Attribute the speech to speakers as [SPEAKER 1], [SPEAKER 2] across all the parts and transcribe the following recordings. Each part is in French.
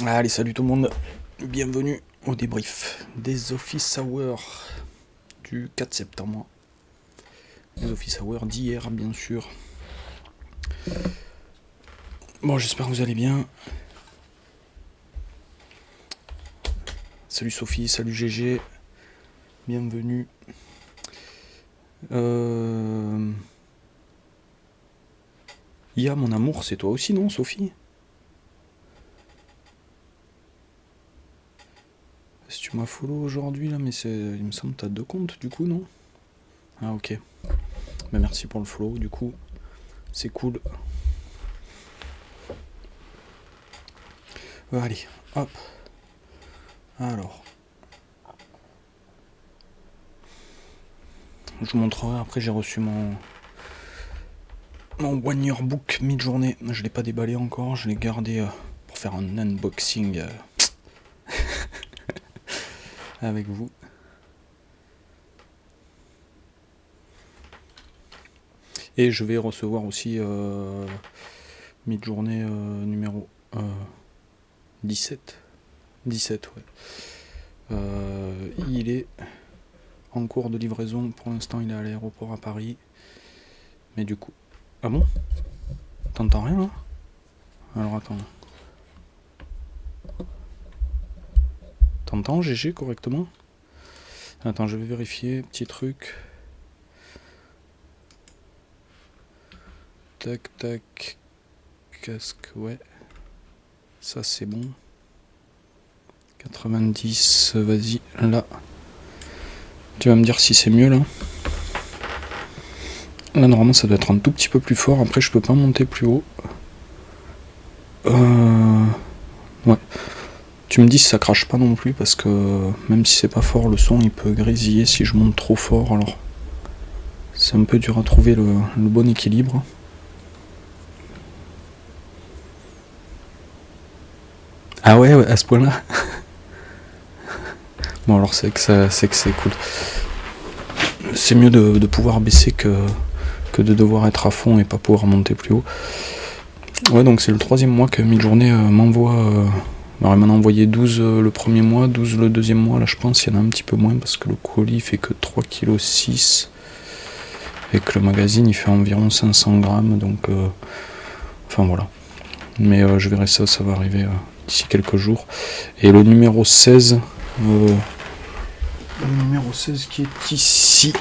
[SPEAKER 1] Allez, salut tout le monde, bienvenue au débrief des Office Hours du 4 septembre. Les Office Hours d'hier, bien sûr. Bon, j'espère que vous allez bien. Salut Sophie, salut GG, bienvenue. Ya, mon amour, c'est toi aussi, non, Sophie? Si tu m'as follow aujourd'hui, là, mais il me semble que t'as 2 comptes, du coup, non? Ah, ok. Bah, merci pour le follow, du coup, c'est cool. Allez, hop. Alors. Je vous montrerai, après j'ai reçu mon One Year Book mid-journée. Je l'ai pas déballé encore, je l'ai gardé pour faire un unboxing avec vous. Et je vais recevoir aussi mid-journée numéro 17. 17, ouais. Il est en cours de livraison. Pour l'instant, il est à l'aéroport à Paris. Mais du coup... Ah bon? T'entends rien là? Alors attends. T'entends GG correctement? Attends, je vais vérifier. Petit truc. Tac, tac. Casque, ouais. Ça c'est bon. 90, vas-y, là. Tu vas me dire si c'est mieux là. Là normalement ça doit être un tout petit peu plus fort, après je peux pas monter plus haut. Ouais. Tu me dis si ça crache pas non plus parce que même si c'est pas fort le son il peut grésiller si je monte trop fort, alors c'est un peu dur à trouver le bon équilibre. Ah ouais, à ce point là. Bon alors c'est que c'est cool. C'est mieux de pouvoir baisser que de devoir être à fond et pas pouvoir monter plus haut. Ouais, donc c'est le 3e mois que Midjourney m'envoie. Alors il m'en a envoyé 12 le premier mois, 12 le 2e mois. Là je pense qu'il y en a un petit peu moins parce que le colis fait que 3,6 kg et que le magazine il fait environ 500 grammes. Donc enfin voilà. Mais je verrai ça, ça va arriver d'ici quelques jours. Et le numéro 16, qui est ici.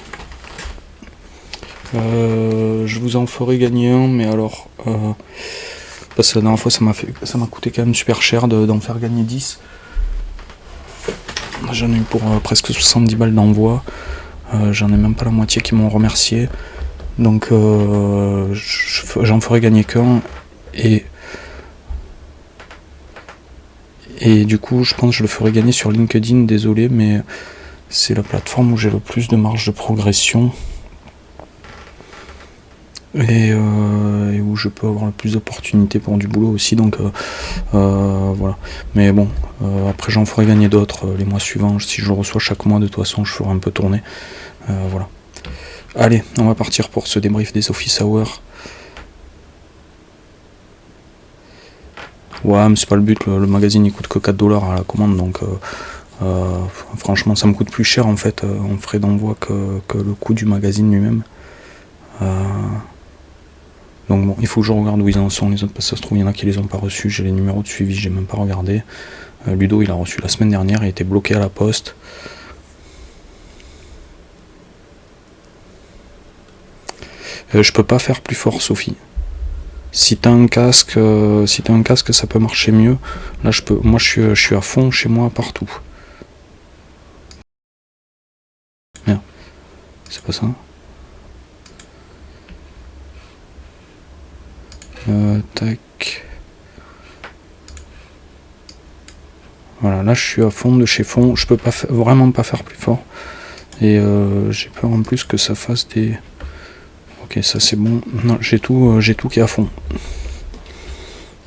[SPEAKER 1] Je vous en ferai gagner un, mais alors parce que la dernière fois ça m'a coûté quand même super cher d'en faire gagner 10. J'en ai eu pour presque 70 balles d'envoi. J'en ai même pas la moitié qui m'ont remercié. Donc j'en ferai gagner qu'un. Et du coup je pense que je le ferai gagner sur LinkedIn, désolé, mais c'est la plateforme où j'ai le plus de marge de progression. Et où je peux avoir le plus d'opportunités pour du boulot aussi, donc voilà. Mais bon, après j'en ferai gagner d'autres les mois suivants. Si je le reçois chaque mois, de toute façon je ferai un peu tourner. Voilà. Allez, on va partir pour ce débrief des Office Hours. Ouais, mais c'est pas le but, le magazine il coûte que 4$ à la commande, donc franchement ça me coûte plus cher en fait en frais d'envoi que le coût du magazine lui-même. Donc bon, il faut que je regarde où ils en sont les autres, parce que ça se trouve il y en a qui les ont pas reçus, j'ai les numéros de suivi, j'ai même pas regardé. Ludo il a reçu la semaine dernière, il était bloqué à la poste. Je peux pas faire plus fort, Sophie. Si t'as un casque, ça peut marcher mieux. Là je peux, moi je suis à fond chez moi partout. Merde, c'est pas ça. Tac. Voilà, là je suis à fond de chez fond. Je peux pas vraiment pas faire plus fort. Et j'ai peur en plus que ça fasse des... Ok, ça c'est bon. Non, j'ai tout qui est à fond.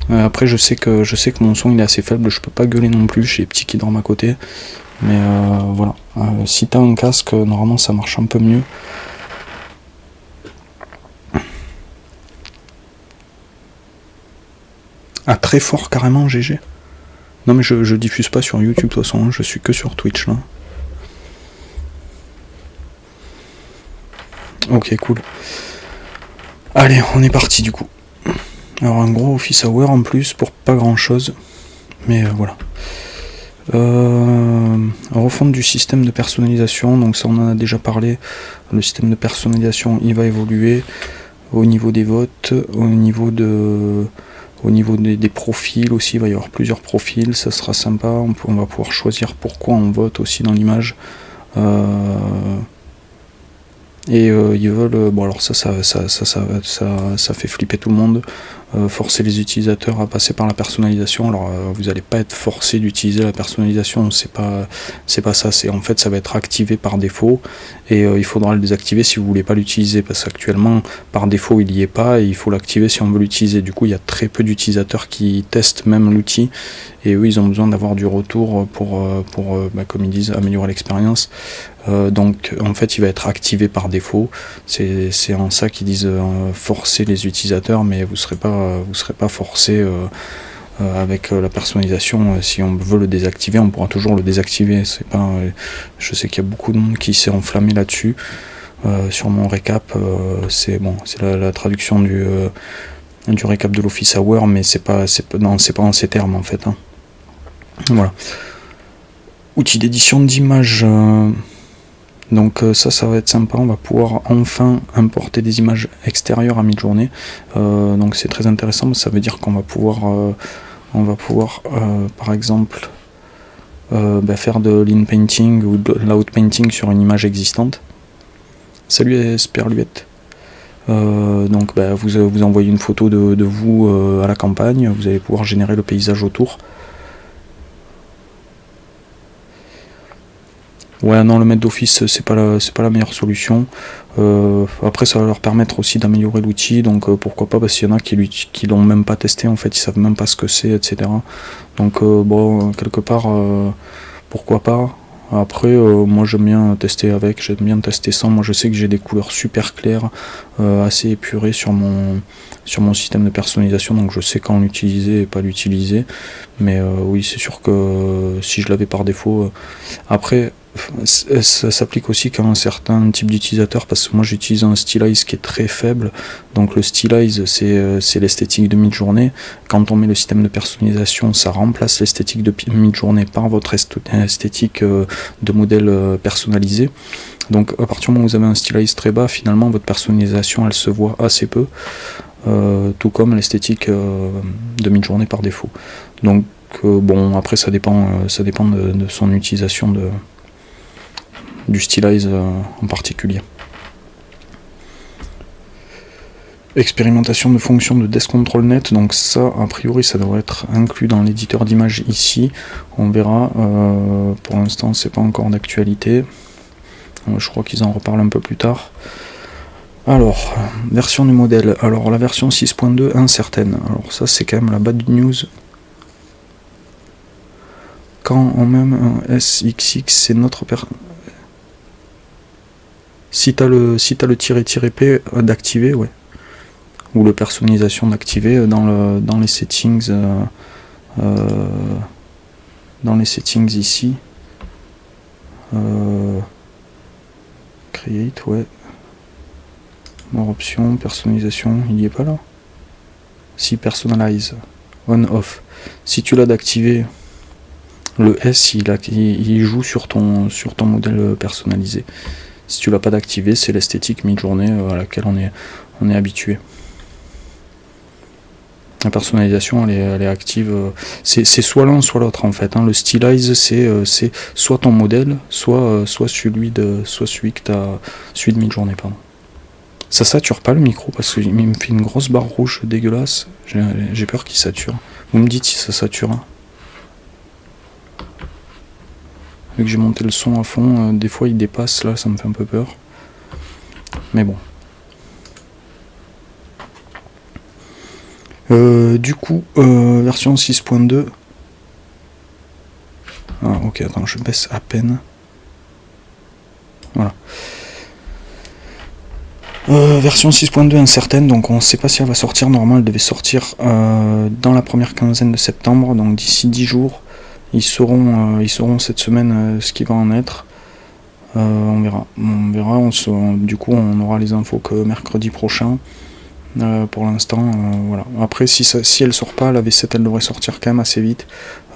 [SPEAKER 1] Après je sais que mon son il est assez faible, je peux pas gueuler non plus, j'ai les petits qui dorment à côté. Mais voilà. Si t'as un casque, normalement ça marche un peu mieux. Ah, très fort carrément, GG. Non mais je diffuse pas sur YouTube de toute façon, hein, je suis que sur Twitch là. Ok, cool. Allez, on est parti du coup. Alors un gros office hour en plus pour pas grand chose. Mais voilà. Refonte du système de personnalisation, donc ça on en a déjà parlé. Le système de personnalisation il va évoluer au niveau des votes, au niveau des profils aussi, il va y avoir plusieurs profils, ça sera sympa, on va pouvoir choisir pourquoi on vote aussi dans l'image. Et ils veulent, bon alors ça fait flipper tout le monde, forcer les utilisateurs à passer par la personnalisation. Alors vous n'allez pas être forcé d'utiliser la personnalisation, c'est pas ça, c'est en fait ça va être activé par défaut et il faudra le désactiver si vous voulez pas l'utiliser, parce qu'actuellement par défaut il y est pas et il faut l'activer si on veut l'utiliser. Du coup il y a très peu d'utilisateurs qui testent même l'outil et eux ils ont besoin d'avoir du retour pour comme ils disent, améliorer l'expérience. Donc en fait il va être activé par défaut, c'est en ça qu'ils disent forcer les utilisateurs, mais vous serez pas forcé avec la personnalisation. Si on veut le désactiver, on pourra toujours le désactiver. C'est pas, je sais qu'il y a beaucoup de monde qui s'est enflammé là-dessus. Sur mon récap, c'est la traduction du récap de l'Office Hour, mais c'est pas en ces termes en fait. Hein. Voilà. Outil d'édition d'images. Donc ça va être sympa, on va pouvoir enfin importer des images extérieures à mi-journée. Donc c'est très intéressant, ça veut dire qu'on va pouvoir par exemple faire de l'in-painting ou de l'out-painting sur une image existante. Salut Esperluette. Donc vous envoyez une photo de vous à la campagne, vous allez pouvoir générer le paysage autour. Ouais, non, le maître d'office c'est pas la meilleure solution. Après ça va leur permettre aussi d'améliorer l'outil, donc pourquoi pas, parce qu'il y en a qui l'ont même pas testé en fait, ils savent même pas ce que c'est, etc. Donc quelque part pourquoi pas. Après moi j'aime bien tester avec, j'aime bien tester sans. Moi je sais que j'ai des couleurs super claires, assez épurées sur mon système de personnalisation, donc je sais quand l'utiliser et pas l'utiliser. Mais oui, c'est sûr que si je l'avais par défaut, après ça s'applique aussi qu'à un certain type d'utilisateur, parce que moi j'utilise un stylize qui est très faible. Donc le stylize c'est l'esthétique de mid-journée. Quand on met le système de personnalisation, ça remplace l'esthétique de mid-journée par votre esthétique de modèle personnalisé. Donc à partir du moment où vous avez un stylize très bas, finalement votre personnalisation elle se voit assez peu, tout comme l'esthétique de mid-journée par défaut. Donc bon, après ça dépend de son utilisation du stylize en particulier. Expérimentation de fonctions de Desk Control Net, donc ça a priori ça devrait être inclus dans l'éditeur d'image ici, on verra. Pour l'instant c'est pas encore d'actualité, je crois qu'ils en reparlent un peu plus tard. Alors, version du modèle, alors la version 6.2 incertaine, alors ça c'est quand même la bad news. Quand on met un SXX, c'est notre si t'as le --P d'activer, ouais, ou le personnalisation d'activer dans les settings, ici, create, ouais, more option, personnalisation, il y est pas là. Si personalize, on off, si tu l'as d'activer, le S il joue sur ton modèle personnalisé. Si tu l'as pas d'activer, c'est l'esthétique mid-journée à laquelle on est habitué. La personnalisation elle est active, c'est soit l'un soit l'autre en fait, hein. Le stylize c'est soit ton modèle, soit celui de mid-journée, pardon. Ça sature pas le micro parce qu'il me fait une grosse barre rouge dégueulasse, j'ai peur qu'il sature. Vous me dites si ça sature, hein. Vu que j'ai monté le son à fond, des fois il dépasse, là ça me fait un peu peur. Mais bon. Du coup, version 6.2. Ah ok, attends, je baisse à peine. Voilà. Version 6.2 incertaine, donc on ne sait pas si elle va sortir. Normalement elle devait sortir dans la première quinzaine de septembre, donc d'ici 10 jours. Ils sauront cette semaine ce qui va en être. On verra. Du coup, on aura les infos que mercredi prochain. Pour l'instant, voilà. Après, si elle sort pas, la V7 elle devrait sortir quand même assez vite.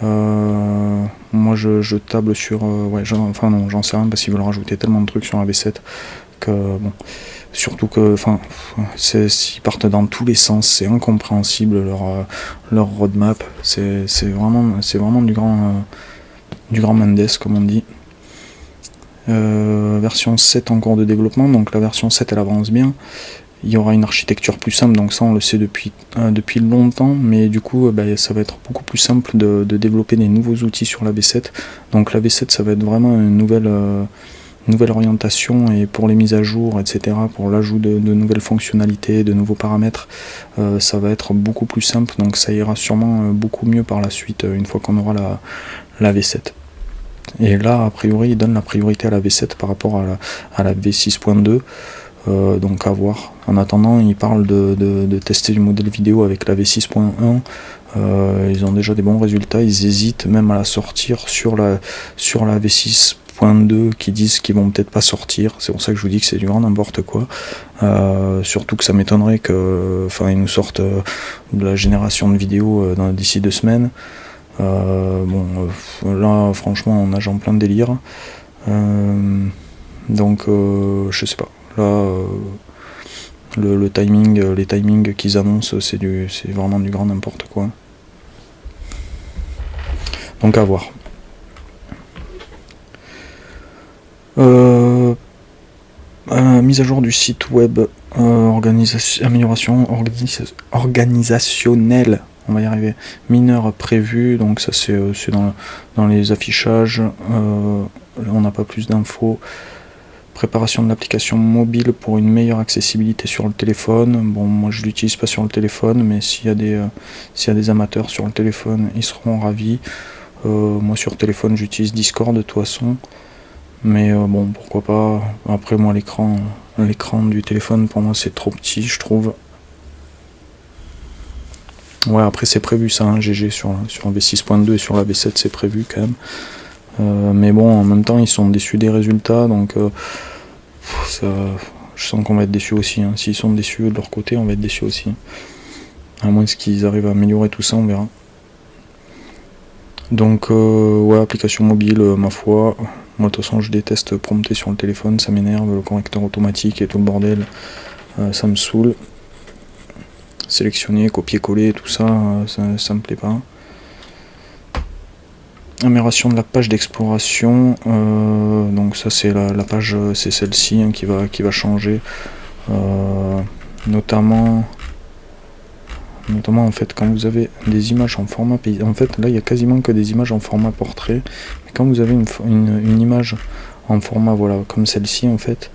[SPEAKER 1] Moi, je table sur. J'en sais rien parce qu'ils veulent rajouter tellement de trucs sur la V7 que bon. Surtout que, ils partent dans tous les sens, c'est incompréhensible leur roadmap. C'est vraiment du grand Mendes, comme on dit. Version 7 en cours de développement, donc la version 7 elle avance bien. Il y aura une architecture plus simple, donc ça on le sait depuis longtemps, mais du coup ça va être beaucoup plus simple de développer des nouveaux outils sur la V7. Donc la V7 ça va être vraiment une nouvelle orientation, et pour les mises à jour, etc., pour l'ajout de nouvelles fonctionnalités, de nouveaux paramètres, ça va être beaucoup plus simple, donc ça ira sûrement beaucoup mieux par la suite, une fois qu'on aura la V7. Et là, a priori, il donne la priorité à la V7 par rapport à la V6.2, donc à voir. En attendant, il parle de tester du modèle vidéo avec la V6.1. Ils ont déjà des bons résultats, ils hésitent même à la sortir sur la V6.2, qui disent qu'ils vont peut-être pas sortir. C'est pour ça que je vous dis que c'est du grand n'importe quoi. Surtout que ça m'étonnerait ils nous sortent de la génération de vidéos d'ici 2 semaines. Là franchement on nage en plein délire. Donc je sais pas. Là le timing, les timings qu'ils annoncent, c'est vraiment du grand n'importe quoi. Donc à voir. Mise à jour du site web, amélioration organisationnelle, on va y arriver, mineur prévu, donc ça c'est dans les affichages. On n'a pas plus d'infos. Préparation de l'application mobile pour une meilleure accessibilité sur le téléphone. Bon, moi je l'utilise pas sur le téléphone, mais s'il y a des amateurs sur le téléphone, ils seront ravis. Moi sur téléphone j'utilise Discord de toute façon, mais bon, pourquoi pas. Après moi l'écran du téléphone pour moi c'est trop petit, je trouve. Ouais, après c'est prévu ça, hein, GG sur la V6.2 et sur la V7 c'est prévu quand même. Mais bon, en même temps ils sont déçus des résultats, donc je sens qu'on va être déçus aussi, hein. S'ils sont déçus de leur côté, on va être déçus aussi, à moins qu'ils arrivent à améliorer tout ça, on verra. Donc ouais, application mobile, ma foi, moi de toute façon je déteste prompter sur le téléphone, ça m'énerve, le correcteur automatique et tout le bordel, ça me saoule. Sélectionner, copier-coller, tout ça, ça me plaît pas. Amélioration de la page d'exploration, donc ça c'est la page, c'est celle-ci, hein, qui va changer, notamment en fait quand vous avez des images en format paysage. En fait là il y a quasiment que des images en format portrait, mais quand vous avez une image en format, voilà, comme celle-ci en fait,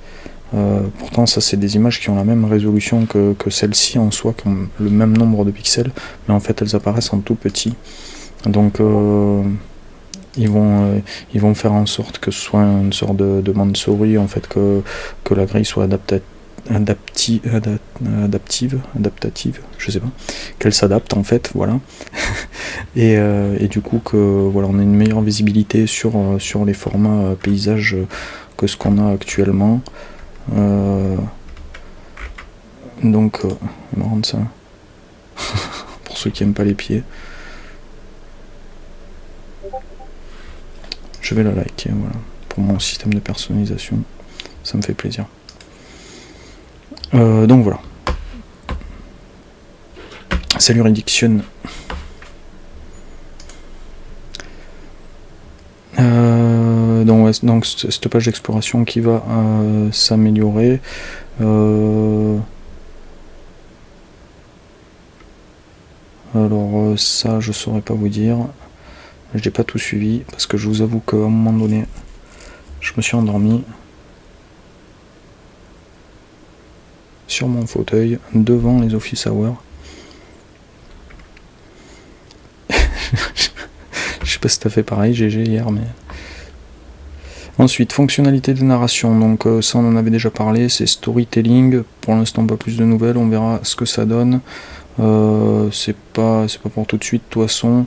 [SPEAKER 1] pourtant ça c'est des images qui ont la même résolution que celle-ci en soi, qui ont le même nombre de pixels, mais en fait elles apparaissent en tout petit, donc ils vont faire en sorte que ce soit une sorte de Mansouri, en fait, que la grille soit adaptative, je sais pas, qu'elle s'adapte en fait, voilà. et du coup que voilà, on a une meilleure visibilité sur les formats paysages que ce qu'on a actuellement. Donc marrant ça. Pour ceux qui aiment pas les pieds. Je vais la liker, voilà, pour mon système de personnalisation, ça me fait plaisir. Donc voilà. Salut Rédiction. Donc cette page d'exploration qui va s'améliorer. Alors ça je saurais pas vous dire. J'ai pas tout suivi parce que je vous avoue qu'à un moment donné je me suis endormi sur mon fauteuil devant les office hours. Je sais pas si t'as fait pareil, GG, hier, mais... Ensuite, fonctionnalité de narration, donc ça on en avait déjà parlé, c'est storytelling, pour l'instant pas plus de nouvelles, on verra ce que ça donne. C'est pas pour tout de suite, de toute façon.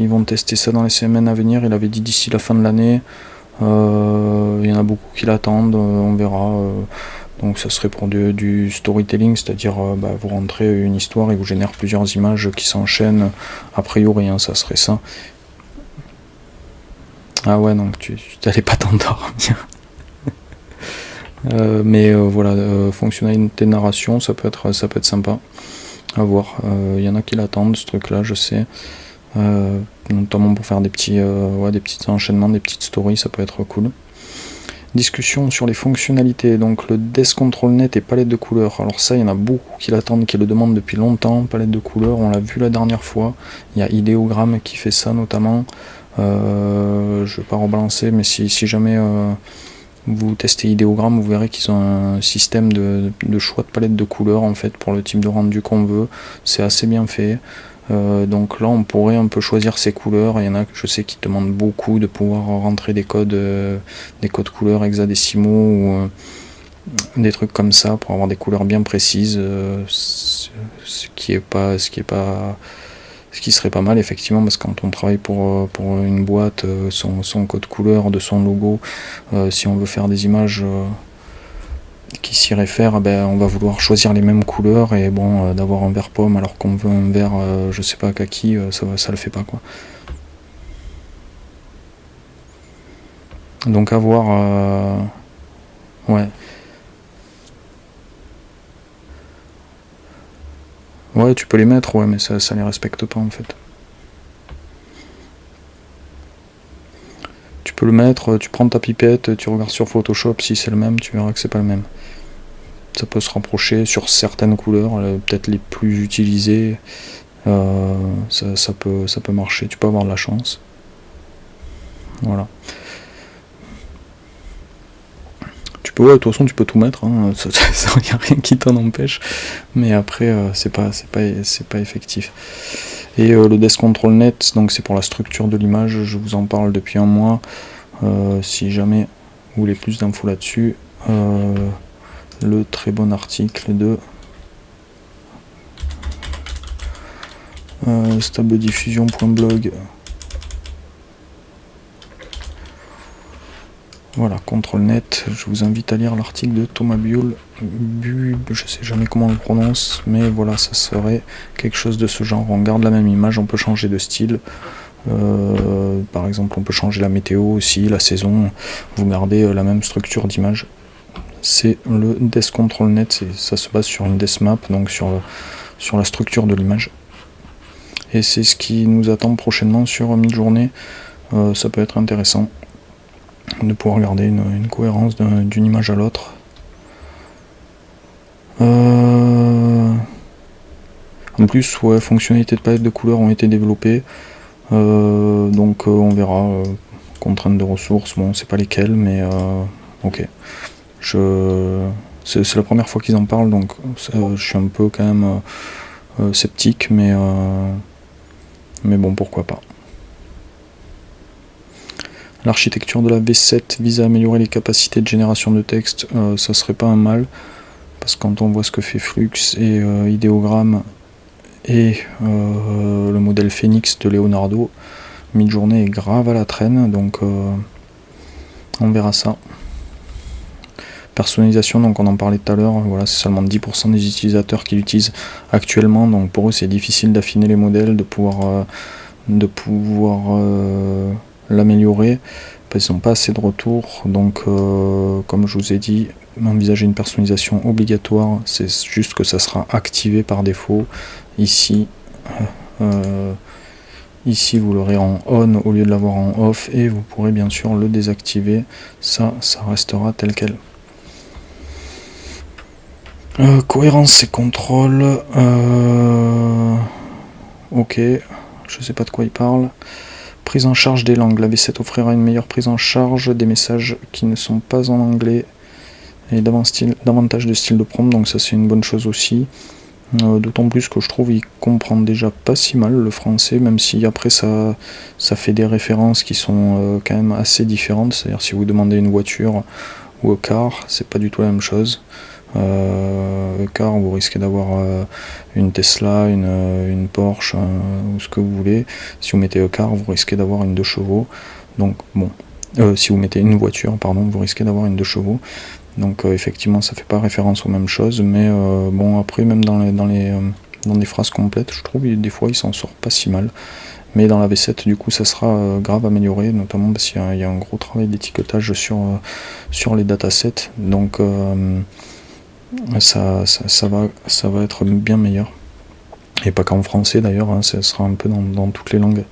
[SPEAKER 1] ils vont tester ça dans les semaines à venir. Il avait dit d'ici la fin de l'année. Il y en a beaucoup qui l'attendent, on verra. Donc ça serait pour du storytelling, c'est-à-dire vous rentrez une histoire et vous génère plusieurs images qui s'enchaînent. A priori, hein, ça serait ça. Ah ouais, donc tu t'allais pas t'endormir. Mais voilà, fonctionnalité de narration, ça peut être sympa à voir. Il y en a qui l'attendent, ce truc-là, je sais. Notamment pour faire des petits enchaînements, des petites stories, ça peut être cool. Discussion sur les fonctionnalités, donc le Desk Control Net et palette de couleurs. Alors ça, il y en a beaucoup qui l'attendent, qui le demandent depuis longtemps. Palette de couleurs, on l'a vu la dernière fois. Il y a Ideogram qui fait ça notamment. Je vais pas rebalancer, mais si jamais vous testez Ideogram, vous verrez qu'ils ont un système de choix de palette de couleurs en fait pour le type de rendu qu'on veut. C'est assez bien fait. Donc là on pourrait un peu choisir ses couleurs. Il y en a que je sais qui demandent beaucoup de pouvoir rentrer des codes couleurs hexadécimaux ou des trucs comme ça pour avoir des couleurs bien précises, ce qui serait pas mal effectivement, parce que quand on travaille pour une boîte, son code couleur de son logo, si on veut faire des images qui s'y réfèrent, on va vouloir choisir les mêmes couleurs, et bon, d'avoir un vert pomme alors qu'on veut un vert je sais pas kaki, ça le fait pas quoi. Donc à voir. Ouais tu peux les mettre, ouais, mais ça les respecte pas en fait. Tu peux le mettre, tu prends ta pipette, tu regardes sur Photoshop si c'est le même, tu verras que c'est pas le même. Ça peut se rapprocher sur certaines couleurs, peut-être les plus utilisées, ça peut marcher, tu peux avoir de la chance. Voilà. Tu peux, de toute façon tu peux tout mettre, hein, il n'y a rien qui t'en empêche, mais après c'est pas effectif. Et le Desk Control Net, donc c'est pour la structure de l'image, je vous en parle depuis un mois. Si jamais vous voulez plus d'infos là-dessus, le très bon article de stablediffusion.blog. Voilà, Control Net, je vous invite à lire l'article de Thomas Buell, je sais jamais comment on le prononce, mais voilà, ça serait quelque chose de ce genre. On garde la même image, on peut changer de style. Par exemple, on peut changer la météo aussi, la saison, vous gardez la même structure d'image. C'est le Desk Control Net, ça se base sur une desk map, donc sur la structure de l'image. Et c'est ce qui nous attend prochainement sur Midjourney. Ça peut être intéressant de pouvoir regarder une cohérence d'une image à l'autre. En plus, fonctionnalités de palette de couleurs ont été développées. Donc on verra. Contraintes de ressources, bon, c'est pas lesquelles, mais ok. C'est la première fois qu'ils en parlent, donc je suis un peu quand même sceptique, mais bon, pourquoi pas. L'architecture de la V7 vise à améliorer les capacités de génération de texte, ça serait pas un mal, parce que quand on voit ce que fait Flux et Ideogram et le modèle Phoenix de Leonardo, Midjourney est grave à la traîne, donc on verra ça. Personnalisation, donc on en parlait tout à l'heure, voilà, c'est seulement 10% des utilisateurs qui l'utilisent actuellement, donc pour eux c'est difficile d'affiner les modèles, de pouvoir l'améliorer, parce qu'ils n'ont pas assez de retours. Donc comme je vous ai dit, envisager une personnalisation obligatoire, c'est juste que ça sera activé par défaut. Ici vous l'aurez en on au lieu de l'avoir en off, et vous pourrez bien sûr le désactiver, ça restera tel quel. Cohérence et contrôle, ok, je sais pas de quoi il parle. Prise en charge des langues, la V7 offrira une meilleure prise en charge des messages qui ne sont pas en anglais et davantage de styles de prompt, donc ça c'est une bonne chose aussi. D'autant plus que je trouve qu'il comprend déjà pas si mal le français, même si après ça fait des références qui sont quand même assez différentes. C'est-à-dire si vous demandez une voiture ou un car, c'est pas du tout la même chose. car vous risquez d'avoir une Tesla, une Porsche ou ce que vous voulez. Si vous mettez car, vous risquez d'avoir une 2 chevaux. Donc bon, si vous mettez une voiture, pardon, vous risquez d'avoir une 2 chevaux. Donc effectivement, ça fait pas référence aux mêmes choses, mais bon, après, même dans des phrases complètes, je trouve des fois il s'en sort pas si mal. Mais dans la V7, du coup, ça sera grave amélioré, notamment parce qu'il y a un gros travail d'étiquetage sur les datasets. Donc ça va être bien meilleur. Et pas qu'en français d'ailleurs, hein, ça sera un peu dans toutes les langues.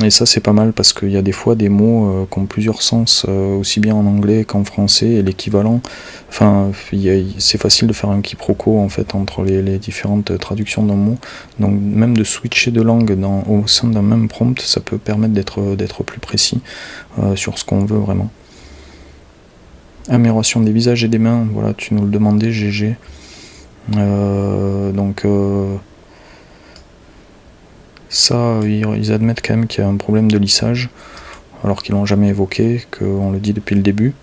[SPEAKER 1] Et ça c'est pas mal parce qu'il y a des fois des mots qui ont plusieurs sens, aussi bien en anglais qu'en français, et l'équivalent, enfin c'est facile de faire un quiproquo en fait entre les différentes traductions d'un mot, donc même de switcher de langue au sein d'un même prompt, ça peut permettre d'être plus précis sur ce qu'on veut vraiment. Amélioration des visages et des mains, voilà, tu nous le demandais, GG. Ça, ils admettent quand même qu'il y a un problème de lissage, alors qu'ils l'ont jamais évoqué, qu'on le dit depuis le début.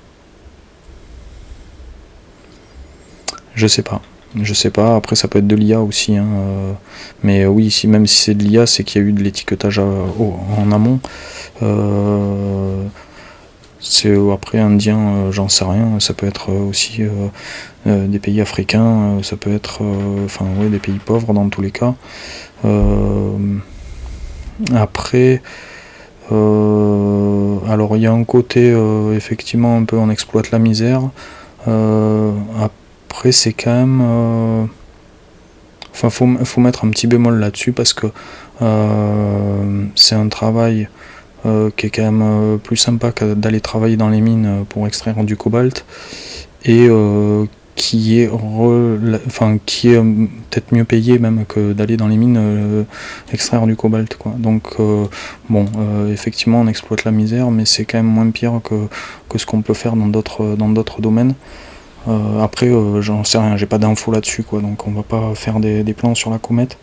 [SPEAKER 1] Je sais pas, après ça peut être de l'IA aussi, hein, mais oui, même si c'est de l'IA, c'est qu'il y a eu de l'étiquetage en amont. C'est après indien, j'en sais rien, ça peut être aussi des pays africains, ça peut être des pays pauvres dans tous les cas. Après, alors il y a un côté effectivement un peu on exploite la misère. Après c'est quand même faut mettre un petit bémol là-dessus parce que c'est un travail qui est quand même plus sympa que d'aller travailler dans les mines pour extraire du cobalt, et qui est peut-être mieux payé même que d'aller dans les mines extraire du cobalt, quoi. Donc effectivement on exploite la misère, mais c'est quand même moins pire que ce qu'on peut faire dans d'autres domaines. Après j'en sais rien, j'ai pas d'infos là-dessus, quoi, donc on va pas faire des plans sur la comète.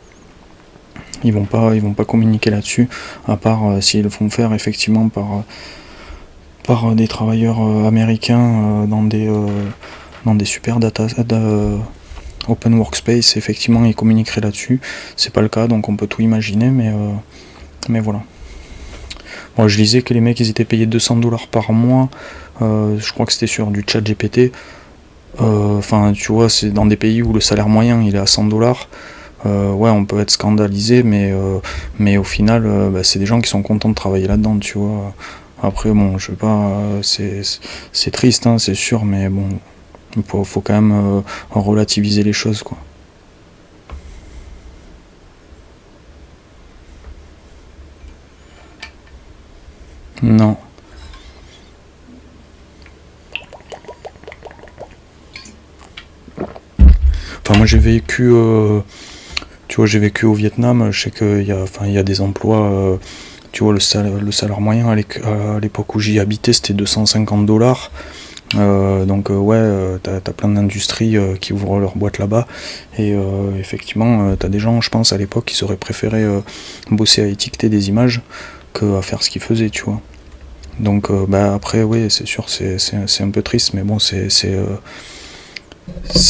[SPEAKER 1] Ils vont pas communiquer là-dessus, à part s'ils le font faire effectivement par des travailleurs américains dans des super data open workspace. Effectivement ils communiqueraient là-dessus. C'est pas le cas, donc on peut tout imaginer, mais voilà. Bon, je lisais que les mecs ils étaient payés 200$ par mois, je crois que c'était sur du chat GPT. Tu vois, c'est dans des pays où le salaire moyen il est à 100$. Ouais, on peut être scandalisé, mais au final c'est des gens qui sont contents de travailler là-dedans, tu vois. Après bon, je sais pas, c'est triste, hein, c'est sûr, mais bon, faut quand même relativiser les choses, quoi. Non. Enfin, moi j'ai vécu j'ai vécu au Vietnam, je sais qu'il y a des emplois, tu vois, le salaire moyen à l'époque où j'y habitais, c'était 250$. T'as plein d'industries qui ouvrent leurs boîtes là-bas, et effectivement, t'as des gens, je pense, à l'époque, qui auraient préféré bosser à étiqueter des images que à faire ce qu'ils faisaient, tu vois. Donc, après, oui, c'est sûr, c'est un peu triste, mais bon, c'est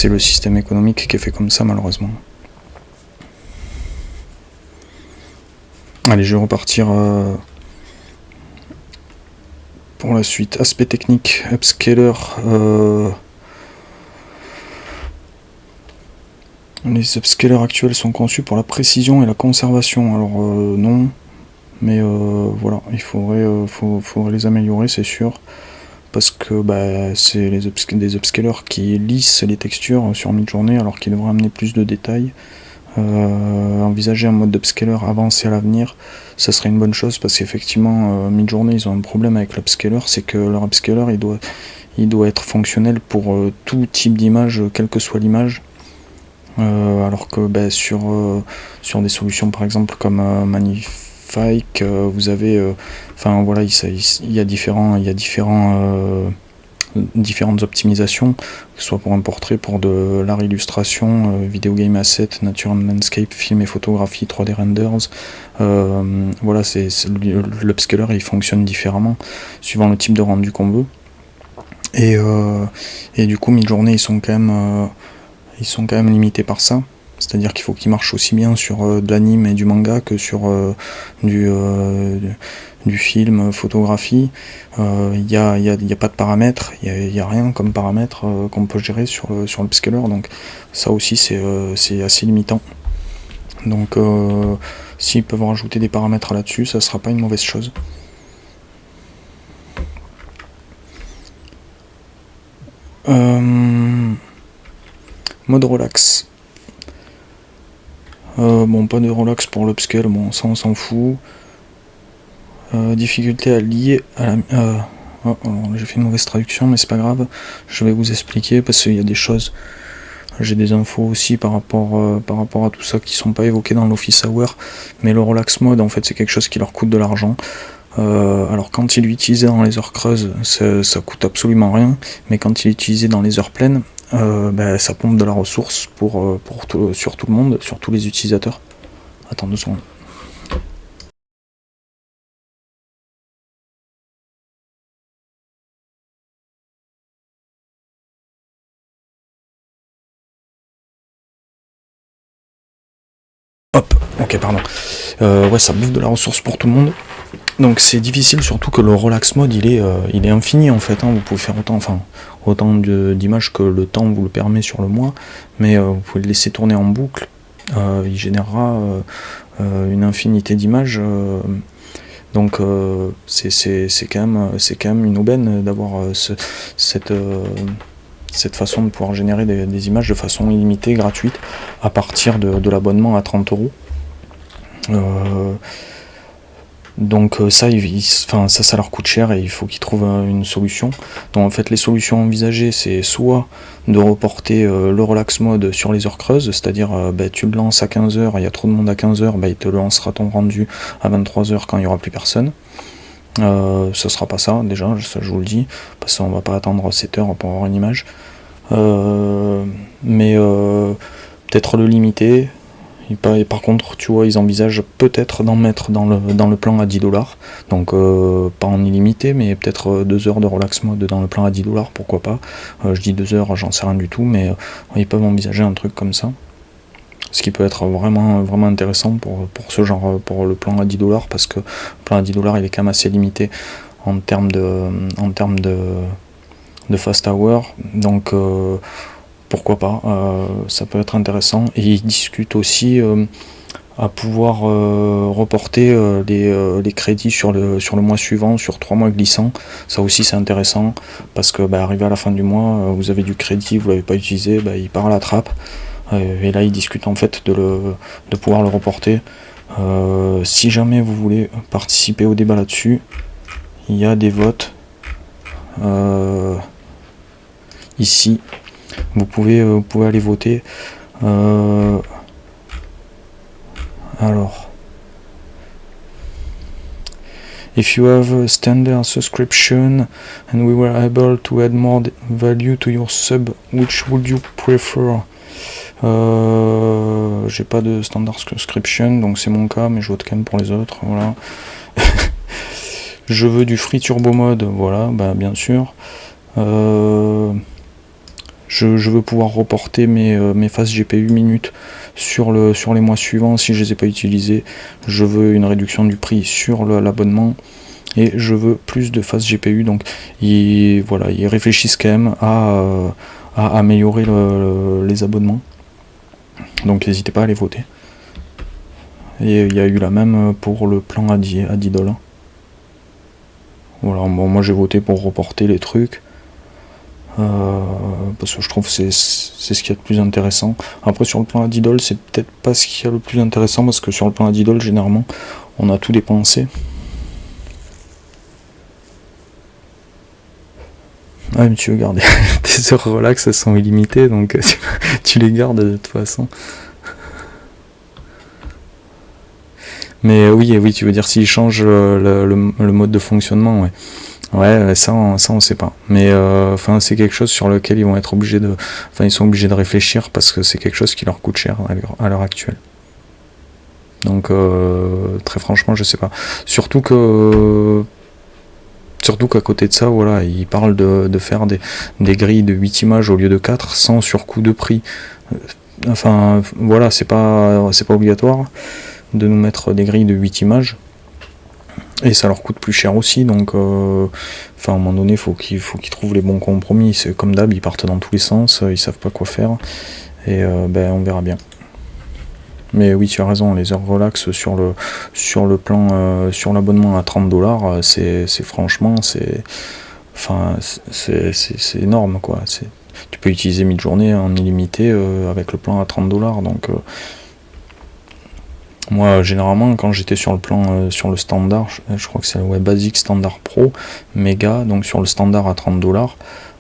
[SPEAKER 1] le système économique qui est fait comme ça, malheureusement. Allez, je vais repartir pour la suite. Aspect technique, upscaler. Les upscalers actuels sont conçus pour la précision et la conservation. Alors non, mais voilà, il faudrait les améliorer, c'est sûr. Parce que c'est des upscalers qui lissent les textures sur Midjourney, alors qu'ils devraient amener plus de détails. Envisager un mode d'upscaler avancé à l'avenir, ça serait une bonne chose, parce qu'effectivement Midjourney ils ont un problème avec l'upscaler, c'est que leur upscaler il doit être fonctionnel pour tout type d'image, quelle que soit l'image, alors que sur des solutions par exemple comme Magnifique, vous avez il y a différentes optimisations, que ce soit pour un portrait, pour de l'art illustration, video game asset, nature and landscape, film et photographie, 3D renders. L'upscaler il fonctionne différemment suivant le type de rendu qu'on veut. Et du coup, mi-journée, ils sont quand même limités par ça. C'est-à-dire qu'il faut qu'ils marchent aussi bien sur de l'anime et du manga que sur du film, photographie. Il y a pas de paramètres, il y a rien comme paramètre qu'on peut gérer sur le upscaler. Donc ça aussi, c'est assez limitant. Donc s'ils peuvent rajouter des paramètres là-dessus, ça sera pas une mauvaise chose. Mode relax. Bon, pas de relax pour l'upscale, bon, ça on s'en fout. Difficulté à lier à la... oh, j'ai fait une mauvaise traduction, mais c'est pas grave. Je vais vous expliquer parce qu'il y a des choses... J'ai des infos aussi par rapport à tout ça qui sont pas évoquées dans l'office hour. Mais le relax mode, en fait, c'est quelque chose qui leur coûte de l'argent. Alors quand il est utilisé dans les heures creuses, ça coûte absolument rien, mais quand il est utilisé dans les heures pleines, ça pompe de la ressource sur tout le monde, sur tous les utilisateurs. Attends 2 secondes. Hop, ok, pardon. Ouais, ça bouffe de la ressource pour tout le monde. Donc c'est difficile, surtout que le relax mode il est infini en fait, hein. Vous pouvez faire autant d'images que le temps vous le permet sur le mois, mais vous pouvez le laisser tourner en boucle, il générera une infinité d'images, donc c'est quand même une aubaine d'avoir cette façon de pouvoir générer des images de façon illimitée, gratuite, à partir de l'abonnement à 30€. Donc ça leur coûte cher et il faut qu'ils trouvent une solution. Donc en fait les solutions envisagées, c'est soit de reporter le relax mode sur les heures creuses, c'est-à-dire tu le lances à 15h, il y a trop de monde à 15h, il te lancera ton rendu à 23h quand il n'y aura plus personne. Ce sera pas ça déjà, ça je vous le dis, parce qu'on va pas attendre 7h pour avoir une image. Mais peut-être le limiter. Et par contre, tu vois, ils envisagent peut-être d'en mettre dans le plan à 10$. Donc pas en illimité, mais peut-être 2 heures de relax mode dans le plan à 10$, pourquoi pas. Je dis 2 heures, j'en sais rien du tout, mais ils peuvent envisager un truc comme ça. Ce qui peut être vraiment, vraiment intéressant pour ce genre, pour le plan à 10$, parce que le plan à 10$, il est quand même assez limité en termes de fast hour. Donc pourquoi pas, ça peut être intéressant. Et ils discutent aussi à pouvoir reporter les crédits sur le mois suivant, sur 3 mois glissants. Ça aussi c'est intéressant, parce que arrivé à la fin du mois, vous avez du crédit, vous l'avez pas utilisé, il part à la trappe. Et là ils discutent en fait de pouvoir le reporter. Si jamais vous voulez participer au débat là-dessus, il y a des votes ici. Vous pouvez aller voter. Alors, if you have a standard subscription and we were able to add more value to your sub, which would you prefer? J'ai pas de standard subscription, donc c'est mon cas, mais je vote quand même pour les autres. Voilà. Je veux du free turbo mode, voilà, bien sûr. Je veux pouvoir reporter mes phases GPU minutes sur les mois suivants si je les ai pas utilisées. Je veux une réduction du prix sur l'abonnement et je veux plus de phases GPU. Donc ils réfléchissent quand même à améliorer les abonnements. Donc n'hésitez pas à les voter. Et il y a eu la même pour le plan à 10$. Voilà, bon, moi j'ai voté pour reporter les trucs. Parce que je trouve que c'est ce qu'il y a de plus intéressant. Après sur le plan à 10$, c'est peut-être pas ce qu'il y a le plus intéressant, parce que sur le plan à 10$, généralement on a tout dépensé. Ah, mais tu veux garder tes heures relax, elles sont illimitées, donc tu les gardes de toute façon. Mais oui, tu veux dire s'ils changent le mode de fonctionnement, ouais. Ouais, ça on sait pas. Mais c'est quelque chose sur lequel ils vont être obligés ils sont obligés de réfléchir, parce que c'est quelque chose qui leur coûte cher à l'heure actuelle. Donc très franchement, je sais pas. Surtout que Surtout qu'à côté de ça, voilà, ils parlent de faire des grilles de 8 images au lieu de 4 sans surcoût de prix. Enfin, voilà, c'est pas obligatoire de nous mettre des grilles de 8 images. Et ça leur coûte plus cher aussi, donc enfin, à un moment donné, il faut qu'ils trouvent les bons compromis. C'est comme d'hab, ils partent dans tous les sens, ils savent pas quoi faire, et ben, on verra bien. Mais oui, tu as raison, les heures relax sur le plan, sur l'abonnement à 30$, c'est franchement, enfin, c'est énorme, quoi. Tu peux utiliser 1000 journées en illimité avec le plan à 30$, donc moi, généralement, quand j'étais sur le plan, sur le standard, je crois que c'est le Basic Standard Pro, méga, donc sur le standard à 30$,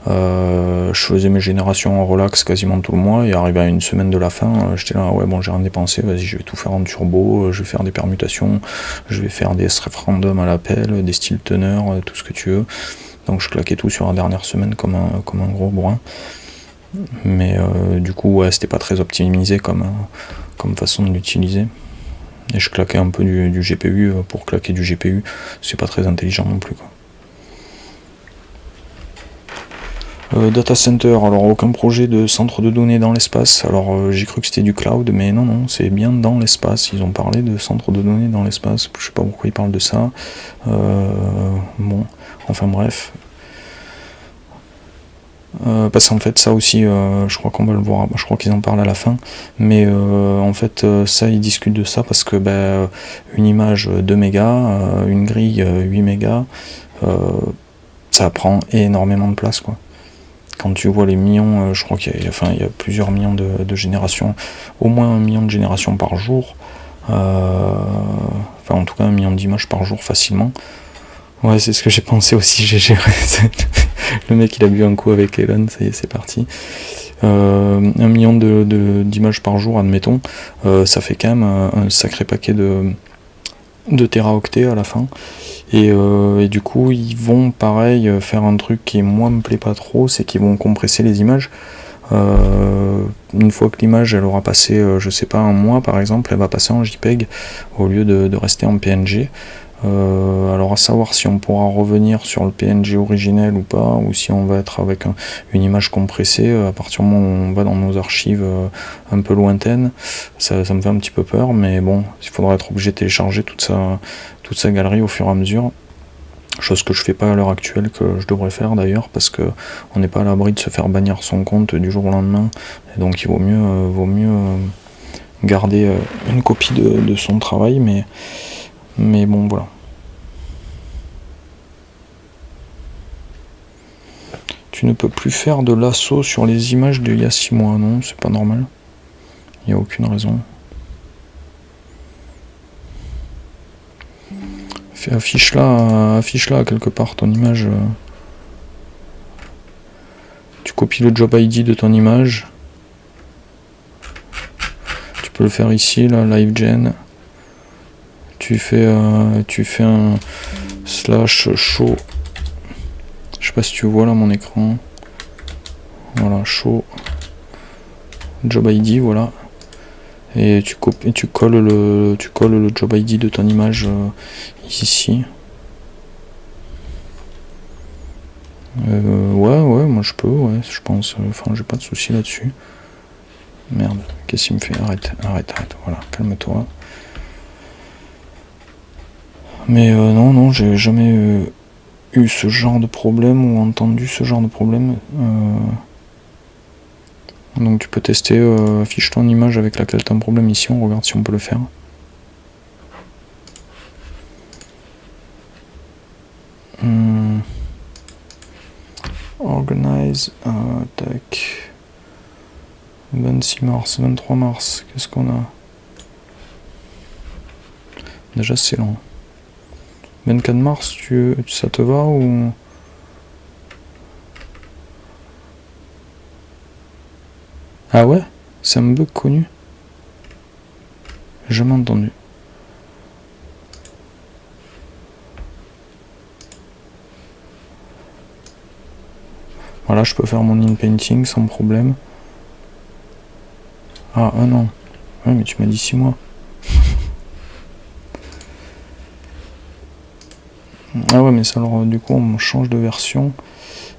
[SPEAKER 1] je faisais mes générations en relax quasiment tout le mois, et arrivé à une semaine de la fin, j'étais là, ouais bon, j'ai rien dépensé, vas-y, je vais tout faire en turbo, je vais faire des permutations, je vais faire des sref random à l'appel, des styles teneurs, tout ce que tu veux. Donc je claquais tout sur la dernière semaine comme un gros bourrin. Mais du coup, ouais, c'était pas très optimisé comme façon de l'utiliser. Et je claquais un peu du GPU pour claquer du GPU, c'est pas très intelligent non plus, quoi. Data center, alors aucun projet de centre de données dans l'espace. Alors j'ai cru que c'était du cloud, mais non, c'est bien dans l'espace. Ils ont parlé de centre de données dans l'espace, je sais pas pourquoi ils parlent de ça. Bon, enfin bref. Parce qu'en fait ça aussi, je crois qu'on va le voir, je crois qu'ils en parlent à la fin, mais en fait ça, ils discutent de ça parce que une image 2 mégas, une grille 8 mégas, ça prend énormément de place, quoi. Quand tu vois les millions, je crois qu'il y a plusieurs millions de générations, au moins 1 million de générations par jour, enfin en tout cas 1 million d'images par jour facilement. Ouais, c'est ce que j'ai pensé aussi, j'ai géré. Le mec il a bu un coup avec Elon, ça y est, c'est parti. 1 million d'images par jour, admettons, ça fait quand même un sacré paquet de téraoctets à la fin. Et du coup, ils vont pareil faire un truc qui moi me plaît pas trop, c'est qu'ils vont compresser les images. Une fois que l'image elle aura passé, je sais pas, un mois par exemple, elle va passer en JPEG au lieu de rester en PNG. Alors à savoir si on pourra revenir sur le PNG originel ou pas, ou si on va être avec une image compressée à partir du moment où on va dans nos archives un peu lointaines. Ça me fait un petit peu peur, mais bon, il faudra être obligé de télécharger toute sa galerie au fur et à mesure. Chose que je fais pas à l'heure actuelle, que je devrais faire d'ailleurs, parce que on n'est pas à l'abri de se faire bannir son compte du jour au lendemain, et donc il vaut mieux garder une copie de son travail, mais bon, voilà. Tu ne peux plus faire de lasso sur les images d'il y a 6 mois, non, c'est pas normal. Il n'y a aucune raison. Affiche-la quelque part ton image. Tu copies le job ID de ton image. Tu peux le faire ici, là, LiveGen. Tu fais un /show. Je sais pas si tu vois là mon écran. Voilà, show job ID, voilà. Et tu colles le job ID de ton image ici. Ouais, moi je peux, ouais, je pense. Enfin, j'ai pas de souci là-dessus. Merde, qu'est-ce qu'il me fait? Arrête, voilà, calme-toi. Mais non, j'ai jamais eu ce genre de problème ou entendu ce genre de problème. Donc tu peux tester, affiche ton image avec laquelle tu as un problème ici, on regarde si on peut le faire. Organize, tac. 26 mars, 23 mars, qu'est-ce qu'on a? Déjà c'est long. 24 mars, ça te va ou... Ah ouais? C'est un bug connu? Jamais entendu. Voilà, je peux faire mon in-painting sans problème. Ah non. Ouais, mais tu m'as dit 6 mois. Ah ouais, mais ça, alors du coup on change de version.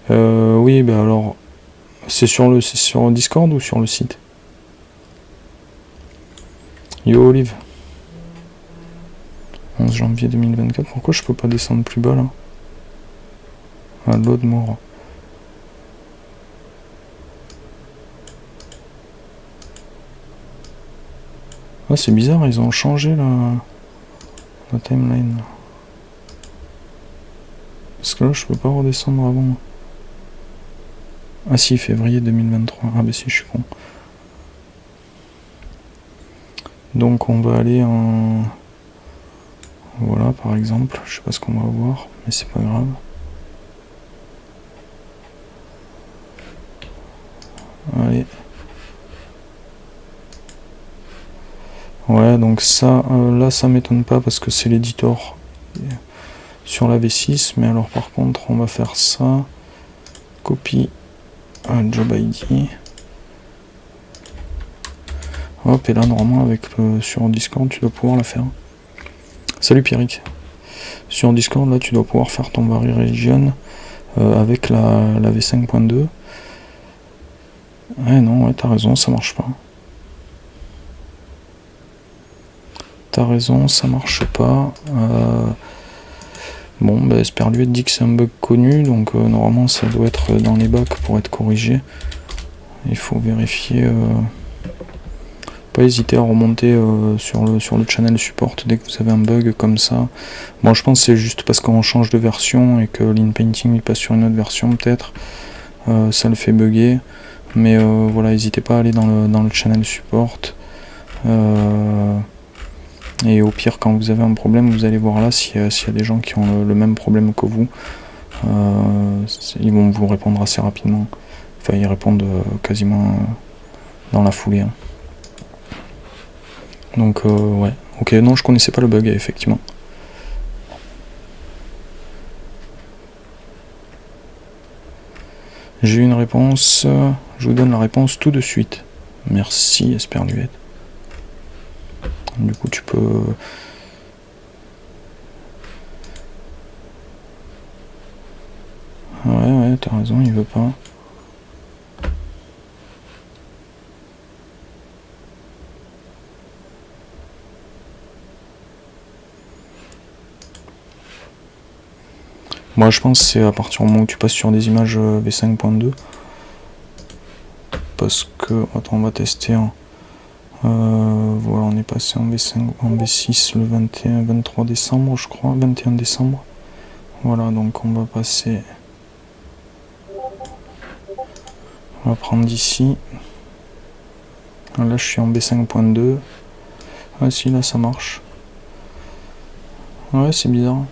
[SPEAKER 1] Oui, bah alors c'est sur Discord ou sur le site? Yo Olive. 11 janvier 2024, pourquoi je peux pas descendre plus bas là? Ah, load more. Ah, c'est bizarre, ils ont changé la timeline. Parce que là, je peux pas redescendre avant. Ah si, février 2023. Ah bah si, je suis con. Donc on va aller en... Voilà, par exemple. Je sais pas ce qu'on va voir, mais c'est pas grave. Allez. Ouais, donc ça, là, ça m'étonne pas parce que c'est l'éditor sur la V6. Mais alors, par contre, on va faire ça. Copie. Job ID. Hop, et là, normalement, sur Discord, tu dois pouvoir la faire. Salut Pierrick. Sur Discord, là, tu dois pouvoir faire ton Vary Region avec la V5.2. Ouais, non, ouais, t'as raison, ça marche pas. T'as raison, ça marche pas. Bon, bah, Esperluette dit que c'est un bug connu, donc normalement, ça doit être dans les bacs pour être corrigé. Il faut vérifier. Pas hésiter à remonter sur le channel support dès que vous avez un bug comme ça. Bon, je pense que c'est juste parce qu'on change de version et que l'InPainting il passe sur une autre version peut-être. Ça le fait bugger. Mais voilà, n'hésitez pas à aller dans le channel support. Et au pire, quand vous avez un problème, vous allez voir là s'il y a des gens qui ont le même problème que vous. Ils vont vous répondre assez rapidement. Enfin, ils répondent quasiment dans la foulée. Hein. Donc, ouais. Ok, non, je connaissais pas le bug, effectivement. J'ai eu une réponse. Je vous donne la réponse tout de suite. Merci, Esperluette. Du coup, tu peux... Ouais, t'as raison, il veut pas. Moi, je pense que c'est à partir du moment où tu passes sur des images V5.2. Parce que... Attends, on va tester. Hein. Voilà, on est passé en V6 le 23 décembre, je crois. 21 décembre. Voilà, donc on va passer... On va prendre d'ici. Là, je suis en B5.2. Ah si, là, ça marche. Ouais, c'est bizarre.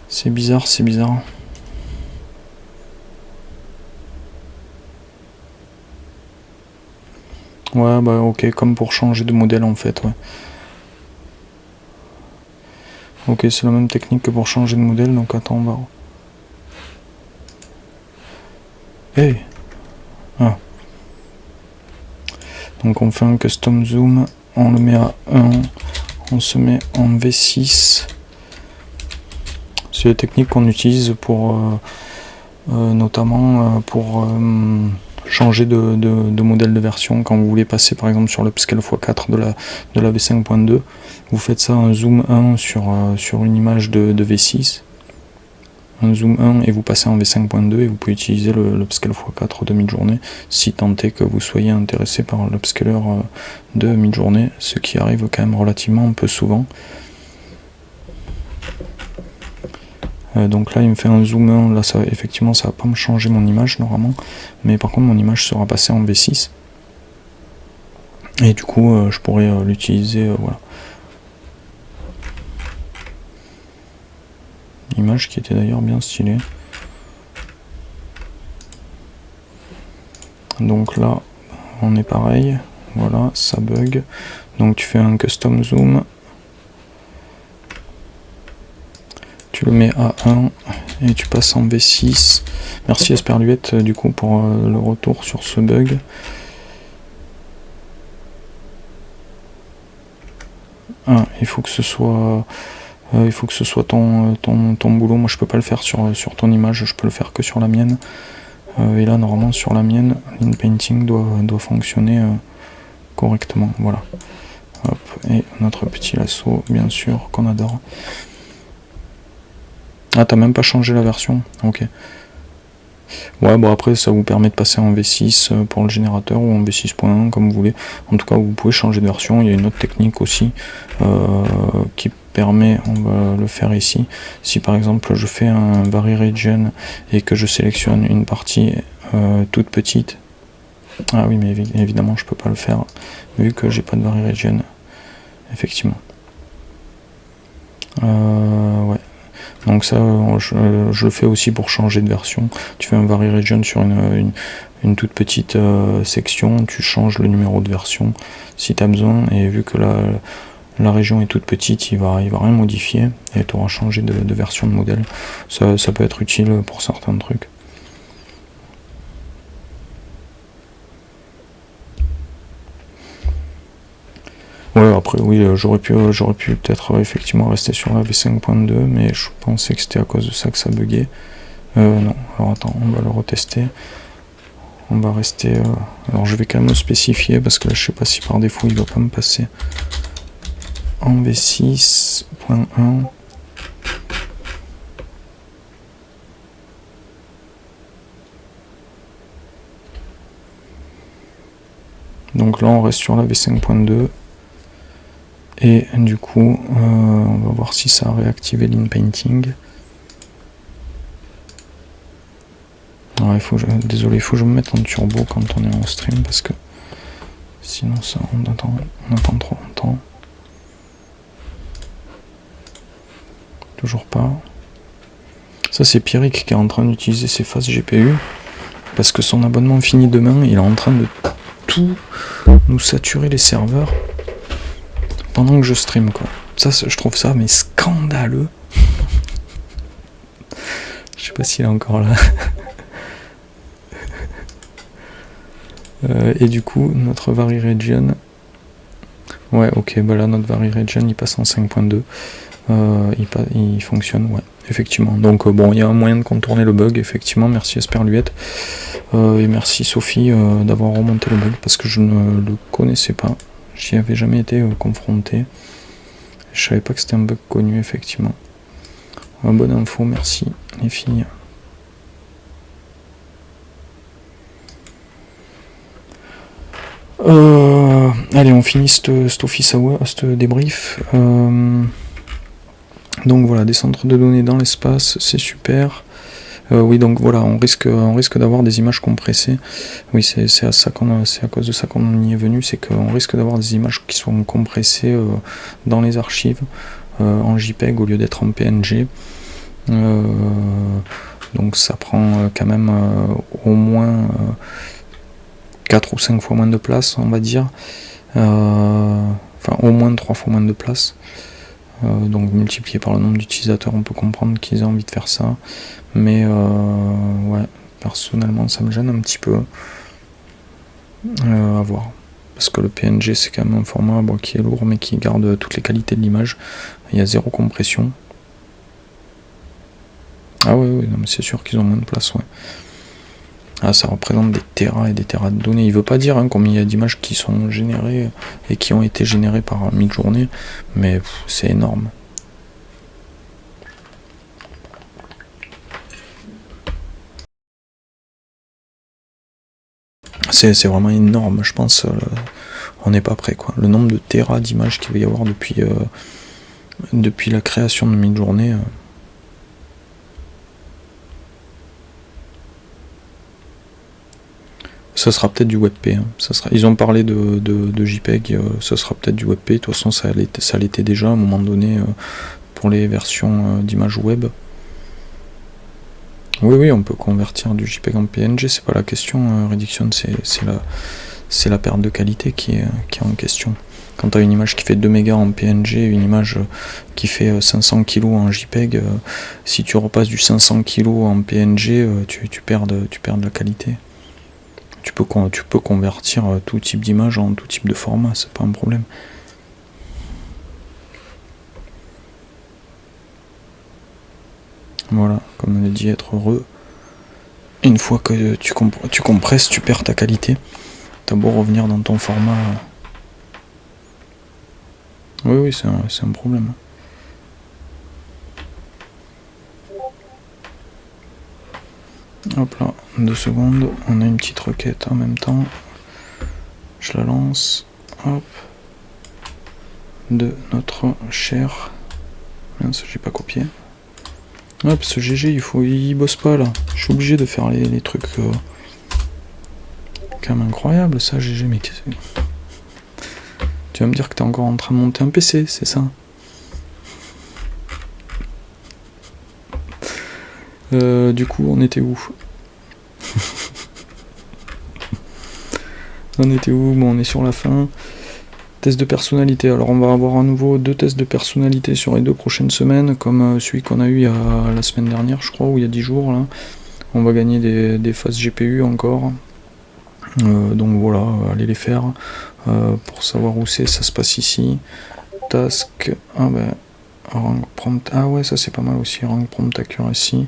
[SPEAKER 1] C'est bizarre, c'est bizarre. Ouais, bah ok, comme pour changer de modèle en fait, ouais. Ok, c'est la même technique que pour changer de modèle, donc attends, on va... Hey! Ah. Donc on fait un custom zoom, on le met à 1, on se met en V6. C'est les techniques qu'on utilise pour... notamment pour... changer de modèle de version quand vous voulez passer par exemple sur l'upscale x4 de la V5.2, vous faites ça un zoom 1 sur une image de V6, un zoom 1 et vous passez en V5.2 et vous pouvez utiliser l'upscale x4 de mid-journée si tant est que vous soyez intéressé par l'upscaler de mid-journée, ce qui arrive quand même relativement peu souvent. Donc là il me fait un zoom 1, là ça, effectivement ça va pas me changer mon image normalement, mais par contre mon image sera passée en V6 et du coup je pourrais l'utiliser, voilà. Image qui était d'ailleurs bien stylée. Donc là on est pareil, voilà, ça bug, donc tu fais un custom zoom. Tu le mets à 1 et tu passes en V6. Merci Esperluette du coup pour le retour sur ce bug. Il faut que ce soit Il faut que ce soit ton boulot. Moi je peux pas le faire sur ton image, je peux le faire que sur la mienne. Et là normalement sur la mienne, l'InPainting doit fonctionner correctement. Voilà. Hop, et notre petit lasso, bien sûr, qu'on adore. Ah, t'as même pas changé la version? Ok. Ouais, bon après ça vous permet de passer en V6 pour le générateur ou en V6.1 comme vous voulez. En tout cas vous pouvez changer de version. Il y a une autre technique aussi qui permet, on va le faire ici. Si par exemple je fais un Vary Region et que je sélectionne une partie toute petite. Ah oui mais évidemment je peux pas le faire vu que j'ai pas de Vary Region. Effectivement. Ouais. Donc ça, je le fais aussi pour changer de version. Tu fais un Vary Region sur une toute petite section, tu changes le numéro de version si tu as besoin, et vu que la région est toute petite, il va rien modifier, et tu auras changé de version de modèle. Ça peut être utile pour certains trucs. Ouais, après oui, j'aurais pu peut-être effectivement rester sur la V5.2, mais je pensais que c'était à cause de ça que ça buguait. Non, alors attends, on va le retester. On va rester... alors je vais quand même le spécifier, parce que là je sais pas si par défaut il va pas me passer en V6.1. Donc là on reste sur la V5.2. Et du coup, on va voir si ça a réactivé l'InPainting. Désolé, il faut que je me mette en turbo quand on est en stream, parce que sinon ça, on attend trop longtemps. Toujours pas. Ça c'est Pierrick qui est en train d'utiliser ses faces GPU, parce que son abonnement finit demain, il est en train de tout nous saturer les serveurs pendant que je stream, quoi. Ça, je trouve ça mais scandaleux. Je sais pas s'il est encore là. Et du coup, notre Vary Region... Ouais, ok, bah là, notre Vary Region, il passe en 5.2. Il fonctionne, ouais, effectivement. Donc, bon, il y a un moyen de contourner le bug, effectivement. Merci Esperluette. Et merci Sophie d'avoir remonté le bug, parce que je ne le connaissais pas. J'y avais jamais été confronté. Je savais pas que c'était un bug connu, effectivement. Bonne info, merci les filles. Allez, on finit cet office hour, ce débrief. Donc voilà, des centres de données dans l'espace, c'est super. Oui, donc voilà, on risque d'avoir des images compressées. Oui, c'est à cause de ça qu'on y est venu, c'est qu'on risque d'avoir des images qui sont compressées dans les archives en JPEG au lieu d'être en PNG. Donc ça prend quand même au moins 4 ou 5 fois moins de place, on va dire. Enfin, au moins 3 fois moins de place. Donc multiplié par le nombre d'utilisateurs, on peut comprendre qu'ils aient envie de faire ça. Mais ouais, personnellement, ça me gêne un petit peu à voir. Parce que le PNG, c'est quand même un format qui est lourd, mais qui garde toutes les qualités de l'image. Il y a zéro compression. Ah ouais, non, mais c'est sûr qu'ils ont moins de place, ouais. Ah, ça représente des terras et des terras de données. Il veut pas dire combien il y a d'images qui sont générées et qui ont été générées par Midjourney, mais c'est énorme. C'est vraiment énorme, je pense. On n'est pas prêt, quoi. Le nombre de terras d'images qu'il va y avoir depuis la création de Midjourney. Ça sera peut-être du WebP. Hein. Ils ont parlé de JPEG, ça sera peut-être du WebP. De toute façon, ça l'était déjà à un moment donné pour les versions d'images web. Oui, on peut convertir du JPEG en PNG, c'est pas la question. Reduction, c'est la perte de qualité qui est en question. Quand tu as une image qui fait 2 mégas en PNG, une image qui fait 500 kg en JPEG, si tu repasses du 500 kg en PNG, tu perds de la qualité. Tu peux convertir tout type d'image en tout type de format, c'est pas un problème. Voilà, comme on a dit, être heureux. Une fois que tu compresses, tu perds ta qualité. T'as beau revenir dans ton format. Oui, c'est un problème. Hop là, 2 secondes, on a une petite requête en même temps. Je la lance. Hop. De notre cher. Mince, j'ai pas copié. Hop, ce GG, il bosse pas là. Je suis obligé de faire les trucs. Quand même incroyable ça, GG, mais qu'est-ce que. Tu vas me dire que t'es encore en train de monter un PC, c'est ça? Du coup, on était où? On était où? Bon, on est sur la fin. Test de personnalité. Alors, on va avoir à nouveau 2 tests de personnalité sur les 2 prochaines semaines, comme celui qu'on a eu la semaine dernière, je crois, ou il y a 10 jours. Là. On va gagner des phases GPU encore. Donc voilà, allez les faire. Pour savoir où c'est, ça se passe ici. Task. Ah ben. Rank prompt. Ah ouais, ça c'est pas mal aussi. Rank prompt accuracy.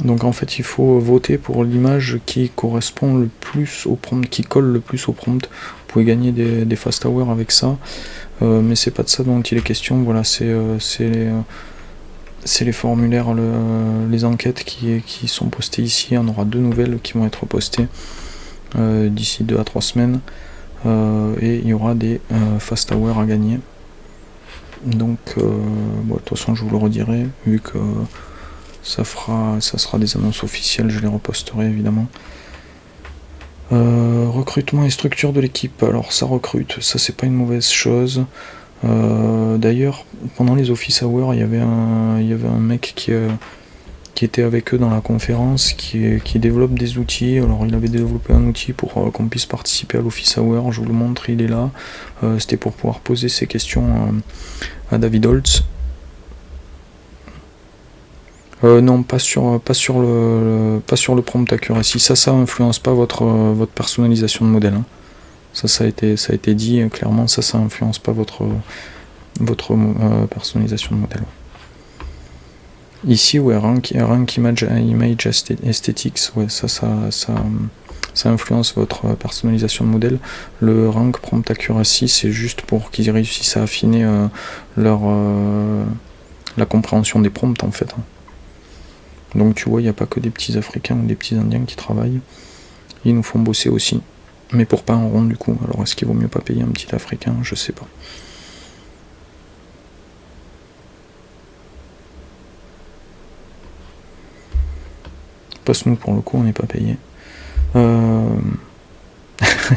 [SPEAKER 1] Donc en fait il faut voter pour l'image qui correspond le plus au prompt, qui colle le plus au prompt. Vous pouvez gagner des fast hours avec ça, mais c'est pas de ça dont il est question. Voilà, c'est les formulaires, les enquêtes qui sont postées ici. On aura 2 nouvelles qui vont être postées d'ici 2 à 3 semaines, et il y aura des fast hours à gagner. Donc bon, de toute façon je vous le redirai, vu que ça sera des annonces officielles, je les reposterai évidemment. Recrutement et structure de l'équipe, alors ça recrute, ça c'est pas une mauvaise chose. D'ailleurs, pendant les office hours, il y avait un mec qui était avec eux dans la conférence, qui développe des outils. Alors il avait développé un outil pour qu'on puisse participer à l'office hour, je vous le montre, il est là. C'était pour pouvoir poser ses questions à David Holtz. Non, pas sur le prompt accuracy. Ça influence pas votre personnalisation de modèle. Hein. Ça a été dit clairement. Ça influence pas votre personnalisation de modèle. Ici, ouais, rank image aesthetics, ouais, ça influence votre personnalisation de modèle. Le rank prompt accuracy, c'est juste pour qu'ils réussissent à affiner la compréhension des prompts en fait. Hein. Donc tu vois, il n'y a pas que des petits Africains ou des petits Indiens qui travaillent. Ils nous font bosser aussi. Mais pour pas un rond du coup. Alors est-ce qu'il vaut mieux pas payer un petit Africain? Je sais pas. Passe-nous pour le coup, on n'est pas payé.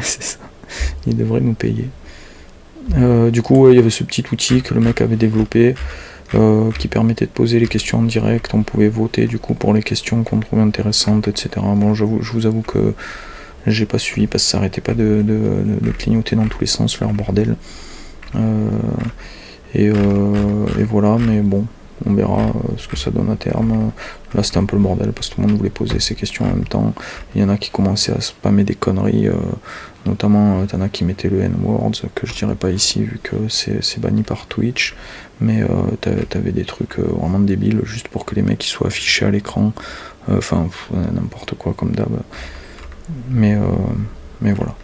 [SPEAKER 1] C'est ça. Il devrait nous payer. Du coup, il y avait ce petit outil que le mec avait développé. Qui permettait de poser les questions en direct, on pouvait voter du coup pour les questions qu'on trouvait intéressantes, etc. Bon, je vous avoue que j'ai pas suivi parce que ça arrêtait pas de clignoter dans tous les sens leur bordel. Et voilà, mais bon, on verra ce que ça donne à terme. Là c'était un peu le bordel parce que tout le monde voulait poser ses questions en même temps. Il y en a qui commençaient à spammer des conneries, notamment t'en as qui mettaient le N-words, que je dirais pas ici vu que c'est banni par Twitch, mais t'avais des trucs vraiment débiles juste pour que les mecs ils soient affichés à l'écran, enfin n'importe quoi comme d'hab, mais voilà.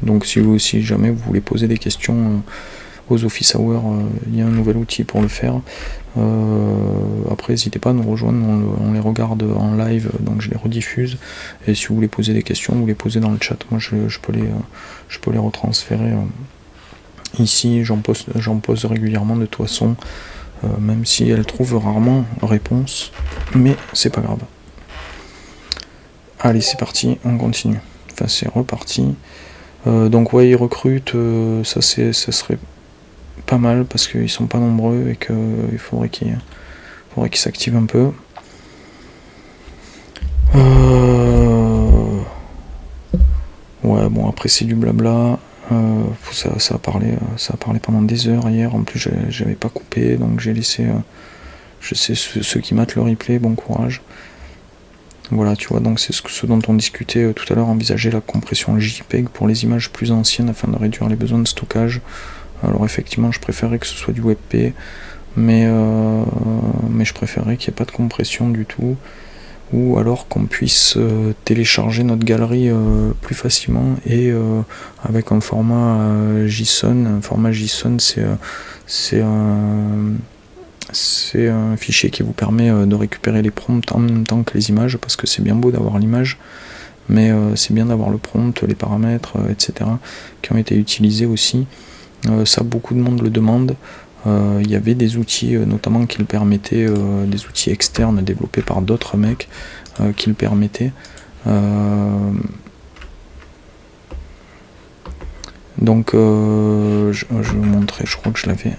[SPEAKER 1] Donc si jamais vous voulez poser des questions aux office hours, il y a un nouvel outil pour le faire. Après n'hésitez pas à nous rejoindre, on les regarde en live, donc je les rediffuse, et si vous voulez poser des questions, vous les posez dans le chat, moi je peux les retransférer ici, j'en pose régulièrement de toute façon, même si elles trouvent rarement réponse, mais c'est pas grave. Allez, c'est parti, on continue. Enfin c'est reparti. Donc ouais, ils recrutent, ça serait pas mal parce qu'ils sont pas nombreux et qu'il faudrait qu'ils s'activent un peu. Ouais, bon, après c'est du blabla. Ça a parlé pendant des heures hier. En plus, j'avais pas coupé, donc j'ai laissé. Je sais, ceux qui matent le replay, bon courage. Voilà, tu vois, donc c'est ce dont on discutait tout à l'heure, envisager la compression JPEG pour les images plus anciennes afin de réduire les besoins de stockage. Alors effectivement, je préférerais que ce soit du WebP, mais je préférerais qu'il n'y ait pas de compression du tout, ou alors qu'on puisse télécharger notre galerie plus facilement et avec un format JSON. Un format JSON, c'est un fichier qui vous permet de récupérer les prompts en même temps que les images, parce que c'est bien beau d'avoir l'image, mais c'est bien d'avoir le prompt, les paramètres, etc., qui ont été utilisés aussi. Ça, beaucoup de monde le demande. Il y avait des outils, notamment qui le permettaient, des outils externes développés par d'autres mecs qui le permettaient. Donc, je vais vous montrer, je crois que je l'avais,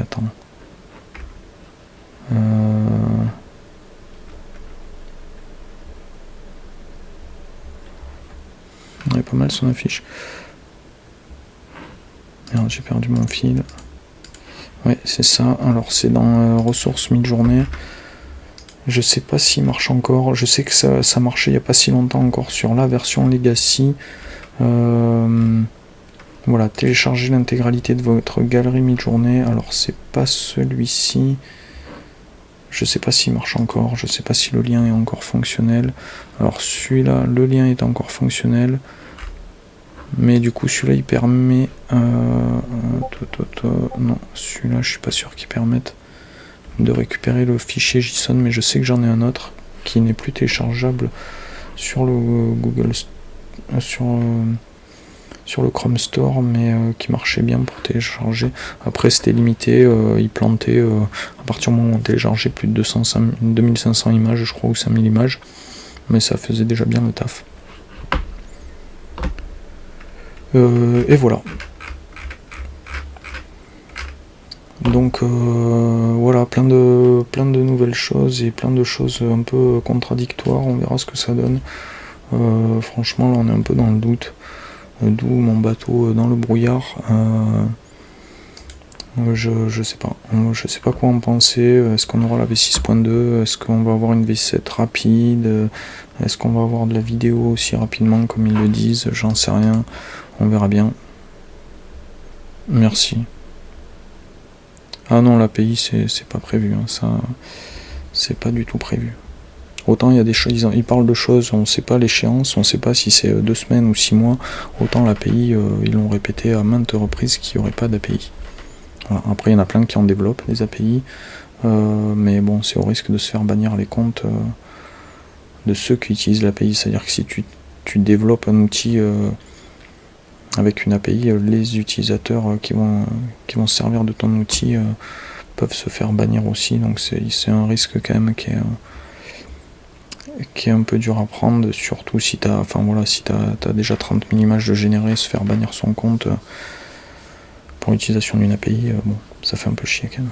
[SPEAKER 1] attends. Il y a pas mal son affiche. Merde, j'ai perdu mon fil. Ouais, c'est ça. Alors, c'est dans ressources mid-journée. Je sais pas s'il marche encore. Je sais que ça marchait il n'y a pas si longtemps encore sur la version Legacy. Voilà, télécharger l'intégralité de votre galerie mid-journée. Alors, c'est pas celui-ci. Je sais pas s'il marche encore. Je sais pas si le lien est encore fonctionnel. Alors, celui-là, le lien est encore fonctionnel. Mais du coup, celui-là, il permet... non, celui-là, je suis pas sûr qu'il permette de récupérer le fichier JSON, mais je sais que j'en ai un autre qui n'est plus téléchargeable sur le Google... sur le Chrome Store, mais qui marchait bien pour télécharger. Après, c'était limité, il plantait à partir du moment où on téléchargeait plus de 2500 images, je crois, ou 5000 images, mais ça faisait déjà bien le taf. Et voilà. Donc voilà, plein de nouvelles choses et plein de choses un peu contradictoires. On verra ce que ça donne. Franchement, là, on est un peu dans le doute. D'où mon bateau dans le brouillard. Je sais pas. Je sais pas quoi en penser. Est-ce qu'on aura la V6.2? Est-ce qu'on va avoir une V7 rapide? Est-ce qu'on va avoir de la vidéo aussi rapidement comme ils le disent? J'en sais rien. On verra bien. Merci. Ah non, l'API c'est pas prévu. Hein. Ça, c'est pas du tout prévu. Autant il y a des choses, ils parlent de choses, on ne sait pas l'échéance, on ne sait pas si c'est 2 semaines ou 6 mois. Autant l'API, ils l'ont répété à maintes reprises qu'il n'y aurait pas d'API. Voilà. Après, il y en a plein qui en développent des API, mais bon, c'est au risque de se faire bannir les comptes de ceux qui utilisent l'API. C'est-à-dire que si tu développes un outil avec une API, les utilisateurs qui vont se servir de ton outil peuvent se faire bannir aussi. Donc c'est un risque quand même qui est un peu dur à prendre, surtout si t'as déjà 30 000 images de générer, se faire bannir son compte pour l'utilisation d'une API, bon, ça fait un peu chier quand même.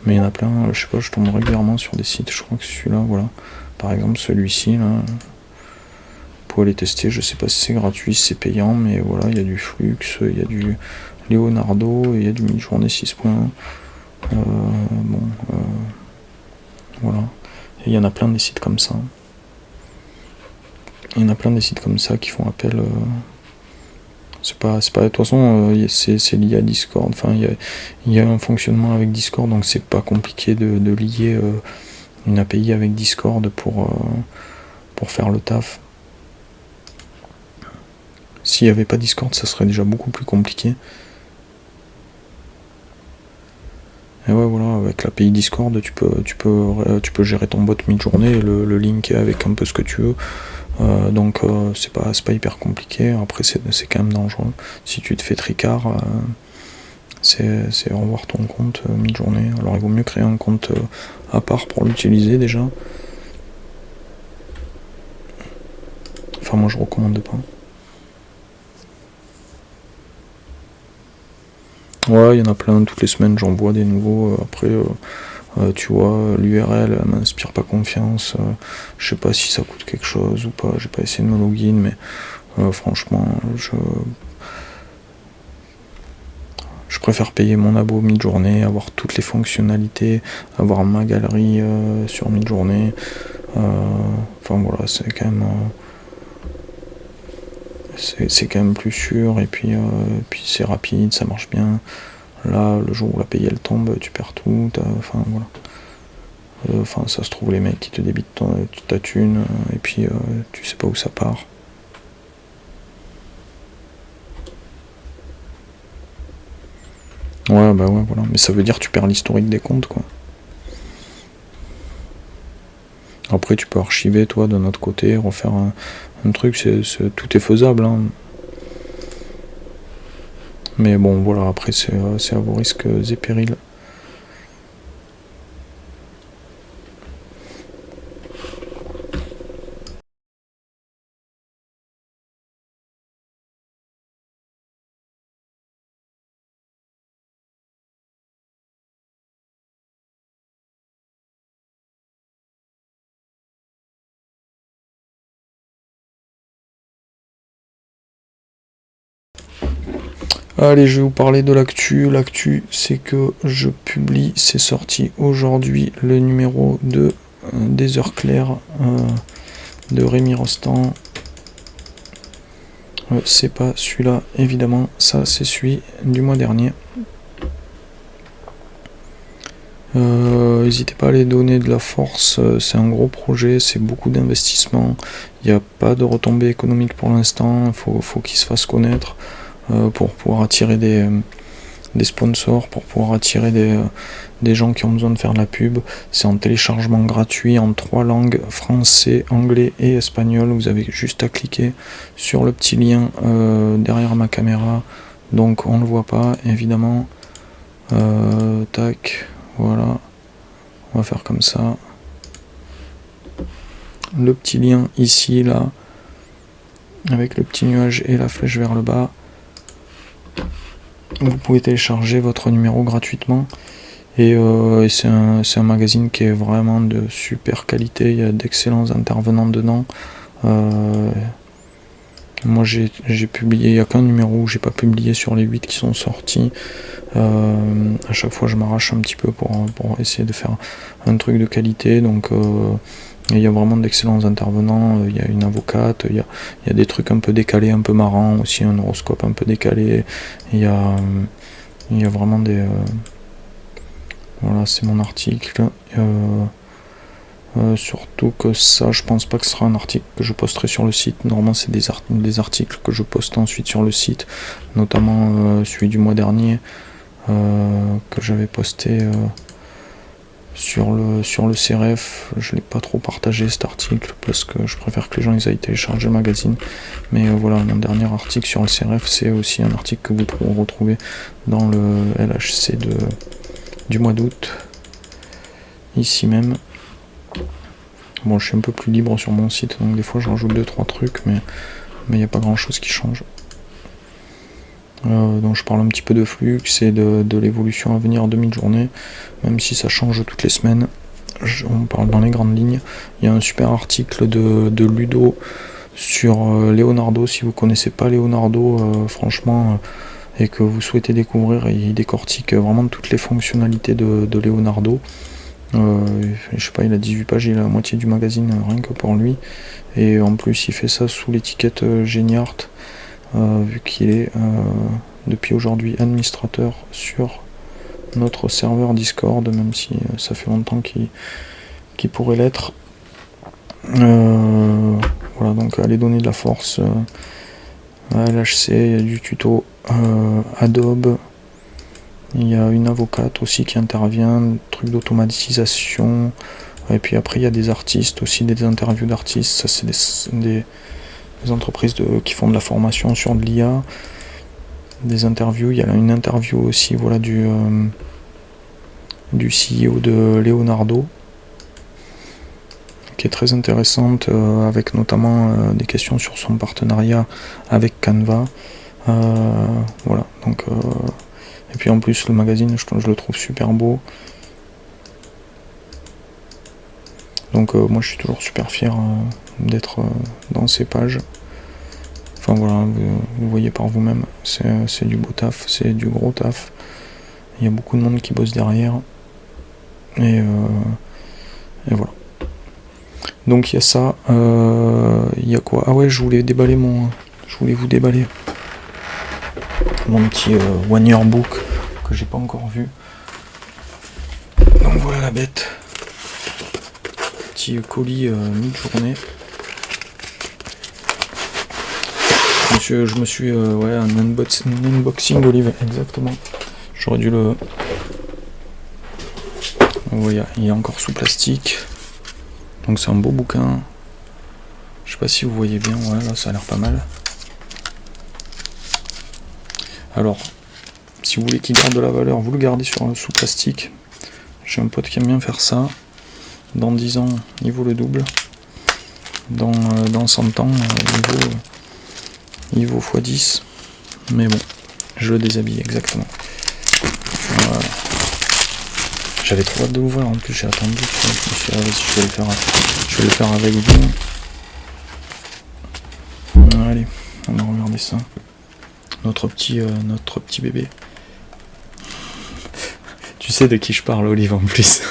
[SPEAKER 1] Mais il y en a plein, je sais pas, je tombe régulièrement sur des sites, je crois que celui-là, voilà, par exemple celui-ci, là, vous pouvez les tester, je sais pas si c'est gratuit, si c'est payant, mais voilà, il y a du Flux, il y a du Leonardo, et il y a du Midjourney 6.1, voilà, et il y en a plein des sites comme ça. Il y en a plein des sites comme ça qui font appel. C'est pas de toute façon, c'est lié à Discord. Enfin, il y a un fonctionnement avec Discord, donc c'est pas compliqué de lier une API avec Discord pour faire le taf. S'il n'y avait pas Discord, ça serait déjà beaucoup plus compliqué. Et ouais, voilà, avec l'API Discord, tu peux gérer ton bot mid-journée, le linker avec un peu ce que tu veux. Donc c'est pas hyper compliqué. Après c'est quand même dangereux. Si tu te fais tricard, c'est revoir ton compte mid-journée. Alors il vaut mieux créer un compte à part pour l'utiliser déjà. Enfin moi je recommande pas. Ouais, il y en a plein, toutes les semaines j'en vois des nouveaux. Après tu vois, l'URL m'inspire pas confiance. Je sais pas si ça coûte quelque chose ou pas. J'ai pas essayé de me login, mais franchement, je préfère payer mon abo mid-journée, avoir toutes les fonctionnalités, avoir ma galerie sur mid-journée, Enfin voilà, c'est quand même c'est quand même plus sûr, et puis c'est rapide, ça marche bien. Là, le jour où la paye elle tombe, tu perds tout. Enfin voilà. Enfin, ça se trouve, les mecs qui te débitent ta thune, et puis tu sais pas où ça part. Ouais, bah ouais, voilà. Mais ça veut dire que tu perds l'historique des comptes, quoi. Après, tu peux archiver, toi, de notre côté, refaire un truc, tout est faisable, hein. Mais bon, voilà, après, c'est à vos risques et périls. Allez, je vais vous parler de l'actu. L'actu, c'est que je publie, c'est sorti aujourd'hui, le numéro de des heures claires de Rémi Rostand. C'est pas celui-là, évidemment, ça c'est celui du mois dernier. N'hésitez pas à les donner de la force, c'est un gros projet, c'est beaucoup d'investissement, il n'y a pas de retombées économiques pour l'instant, il faut qu'il se fasse connaître pour pouvoir attirer des sponsors, pour pouvoir attirer des gens qui ont besoin de faire de la pub. C'est en téléchargement gratuit en 3 langues, français, anglais et espagnol. Vous avez juste à cliquer sur le petit lien derrière ma caméra, donc on ne le voit pas évidemment. Tac, voilà, on va faire comme ça. Le petit lien ici, là, avec le petit nuage et la flèche vers le bas. Vous pouvez télécharger votre numéro gratuitement. Et c'est un magazine qui est vraiment de super qualité. Il y a d'excellents intervenants dedans. Moi j'ai publié, il n'y a qu'un numéro où j'ai pas publié sur les 8 qui sont sortis. À chaque fois je m'arrache un petit peu pour essayer de faire un truc de qualité. Donc il y a vraiment d'excellents intervenants. Il y a une avocate, il y a des trucs un peu décalés, un peu marrants, aussi un horoscope un peu décalé. Il y a vraiment des... Voilà, c'est mon article. Surtout que ça, je pense pas que ce sera un article que je posterai sur le site. Normalement, c'est des articles que je poste ensuite sur le site, notamment celui du mois dernier que j'avais posté sur le CRF. Je l'ai pas trop partagé cet article parce que je préfère que les gens ils aillent télécharger le magazine. Mais voilà, mon dernier article sur le CRF, c'est aussi un article que vous retrouvez dans le LHC du mois d'août, ici même. Bon, je suis un peu plus libre sur mon site, donc des fois je rajoute 2-3 trucs, mais il n'y a pas grand chose qui change. Donc je parle un petit peu de flux et de l'évolution à venir de Midjourney, même si ça change toutes les semaines. On parle dans les grandes lignes. Il y a un super article de Ludo sur Leonardo. Si vous connaissez pas Leonardo, franchement, et que vous souhaitez découvrir, il décortique vraiment toutes les fonctionnalités de Leonardo. Je sais pas, il a 18 pages, il a la moitié du magazine rien que pour lui. Et en plus, il fait ça sous l'étiquette Geniart, vu qu'il est depuis aujourd'hui administrateur sur notre serveur Discord, même si ça fait longtemps qu'il pourrait l'être. Voilà, donc allez donner de la force à LHC, il y a du tuto Adobe. Il y a une avocate aussi qui intervient, truc d'automatisation. Et puis après, il y a des artistes aussi, des interviews d'artistes. Ça, c'est des entreprises qui font de la formation sur de l'IA. Des interviews. Il y a une interview aussi, voilà, du CEO de Leonardo, qui est très intéressante, avec notamment des questions sur son partenariat avec Canva. Voilà, donc... Et puis en plus le magazine je le trouve super beau. Donc moi je suis toujours super fier d'être dans ces pages. Enfin voilà, vous voyez par vous-même, c'est du beau taf, c'est du gros taf. Il y a beaucoup de monde qui bosse derrière. Et voilà. Donc il y a ça. Il y a quoi? Ah ouais, je voulais vous déballer mon petit One Year Book que j'ai pas encore vu. Donc voilà la bête. Petit colis mi-journée. Je me suis ouais, un unboxing d'Olive, exactement. J'aurais dû le. Ouais, il est encore sous plastique. Donc c'est un beau bouquin. Je sais pas si vous voyez bien, ouais, là ça a l'air pas mal. Alors, si vous voulez qu'il garde de la valeur, vous le gardez sous plastique. J'ai un pote qui aime bien faire ça. Dans 10 ans, il vaut le double. Dans 100 ans, il vaut x10. Mais bon, je le déshabille exactement. Voilà. J'avais trop hâte de l'ouvrir, en plus j'ai attendu. Je me suis dit, ah, vas-y, je vais le faire avec vous. Allez, on va regarder ça. Notre petit bébé. Tu sais de qui je parle, Olive, en plus.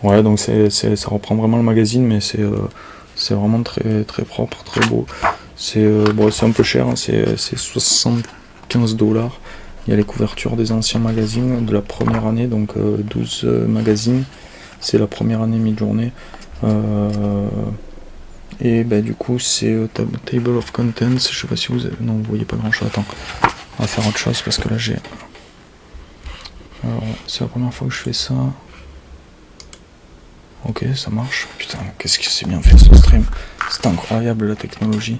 [SPEAKER 1] Ouais, donc ça reprend vraiment le magazine, mais c'est vraiment très, très propre, très beau. C'est un peu cher, hein, c'est 75 $. Il y a les couvertures des anciens magazines de la première année, donc 12 magazines. C'est la première année mi-journée. Et bah, du coup, c'est Table of Contents. Je sais pas si vous avez... Non, vous voyez pas grand chose. Attends, on va faire autre chose parce que là j'ai. Alors, c'est la première fois que je fais ça. Ok, ça marche. Putain, qu'est-ce que c'est bien fait ce stream. C'est incroyable la technologie.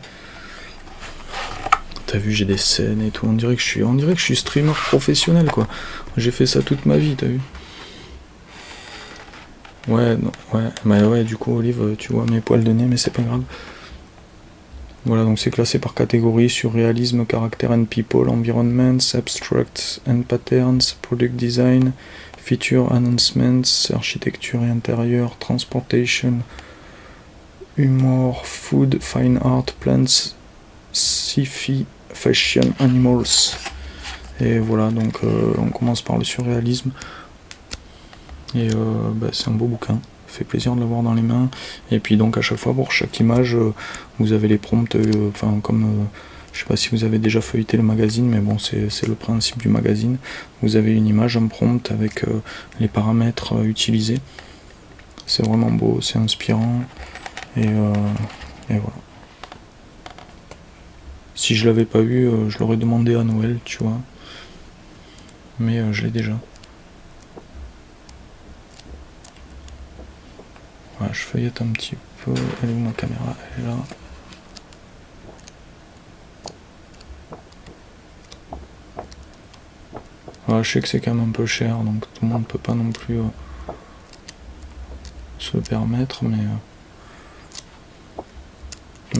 [SPEAKER 1] T'as vu, j'ai des scènes et tout. On dirait que je suis streamer professionnel, quoi. J'ai fait ça toute ma vie, t'as vu. Ouais, non, ouais, bah ouais, du coup, Olive, tu vois mes poils de nez, mais c'est pas grave. Voilà, donc c'est classé par catégorie: surréalisme, caractère and people, environments, abstracts and patterns, product design, feature announcements, architecture et intérieur, transportation, humor, food, fine art, plants, sci-fi, fashion, animals. Et voilà, donc on commence par le surréalisme. Et bah, c'est un beau bouquin, ça fait plaisir de l'avoir dans les mains. Et puis donc à chaque fois, pour chaque image, vous avez les prompts, comme je sais pas si vous avez déjà feuilleté le magazine, mais bon, c'est le principe du magazine. Vous avez une image, un prompt avec les paramètres utilisés. C'est vraiment beau, c'est inspirant. Et voilà. Si je l'avais pas eu, je l'aurais demandé à Noël, tu vois. Mais je l'ai déjà. Voilà, je feuillette un petit peu. Elle est où ma caméra? Elle est là. Voilà, je sais que c'est quand même un peu cher, donc tout le monde ne peut pas non plus se le permettre, mais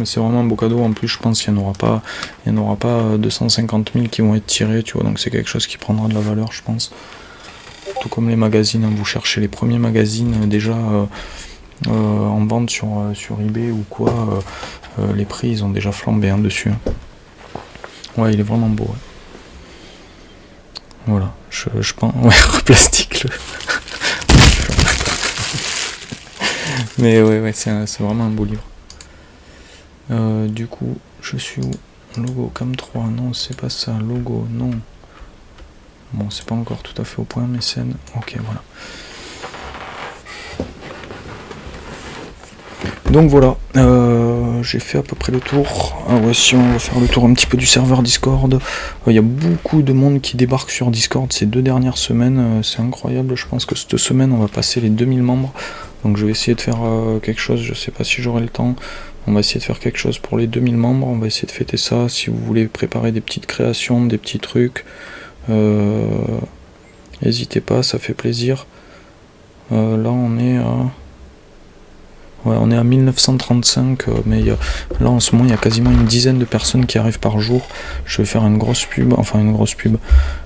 [SPEAKER 1] c'est vraiment un beau cadeau. En plus, je pense qu'il n'y en aura pas 250 000 qui vont être tirés, tu vois, donc c'est quelque chose qui prendra de la valeur, je pense. Tout comme les magazines, hein, vous cherchez les premiers magazines déjà en vente sur eBay ou quoi, les prix ils ont déjà flambé dessus. Ouais, il est vraiment beau. Ouais. Voilà, je pense. Ouais, plastique le. Mais ouais, c'est vraiment un beau livre. Du coup, je suis où? Logo Cam 3, non, c'est pas ça. Logo, non. Bon, c'est pas encore tout à fait au point, mécène. Ok, voilà. Donc voilà, j'ai fait à peu près le tour. Ah ouais, si on va faire le tour un petit peu du serveur Discord. Il y a beaucoup de monde qui débarque sur Discord ces 2 dernières semaines. C'est incroyable, je pense que cette semaine on va passer les 2000 membres. Donc je vais essayer de faire quelque chose, je sais pas si j'aurai le temps. On va essayer de faire quelque chose pour les 2000 membres, on va essayer de fêter ça. Si vous voulez préparer des petites créations, des petits trucs, n'hésitez pas, ça fait plaisir. Là on est à... Ouais, on est à 1935, mais là en ce moment il y a quasiment une dizaine de personnes qui arrivent par jour. Je vais faire une grosse pub.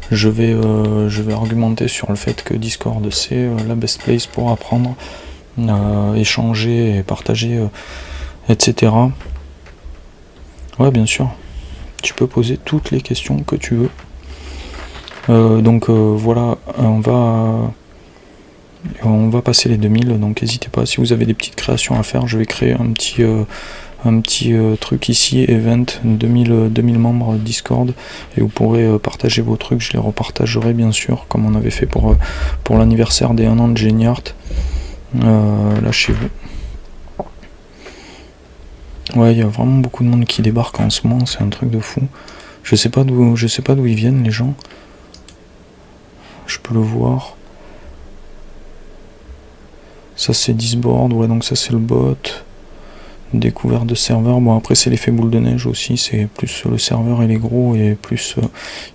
[SPEAKER 1] Je vais argumenter sur le fait que Discord c'est la best place pour apprendre, échanger et partager, etc. Ouais, bien sûr, tu peux poser toutes les questions que tu veux. Donc voilà, on va On va passer les 2000, donc n'hésitez pas, si vous avez des petites créations à faire, je vais créer un petit truc ici, event 2000 membres Discord, et vous pourrez partager vos trucs, je les repartagerai bien sûr, comme on avait fait pour l'anniversaire des 1 an de Geniart, là chez vous. Ouais, il y a vraiment beaucoup de monde qui débarque en ce moment, c'est un truc de fou. Je sais pas d'où ils viennent les gens. Je peux le voir. Ça c'est Disboard, ouais, donc ça c'est le bot. Découverte de serveur. Bon, après c'est l'effet boule de neige aussi, c'est plus le serveur il est gros et plus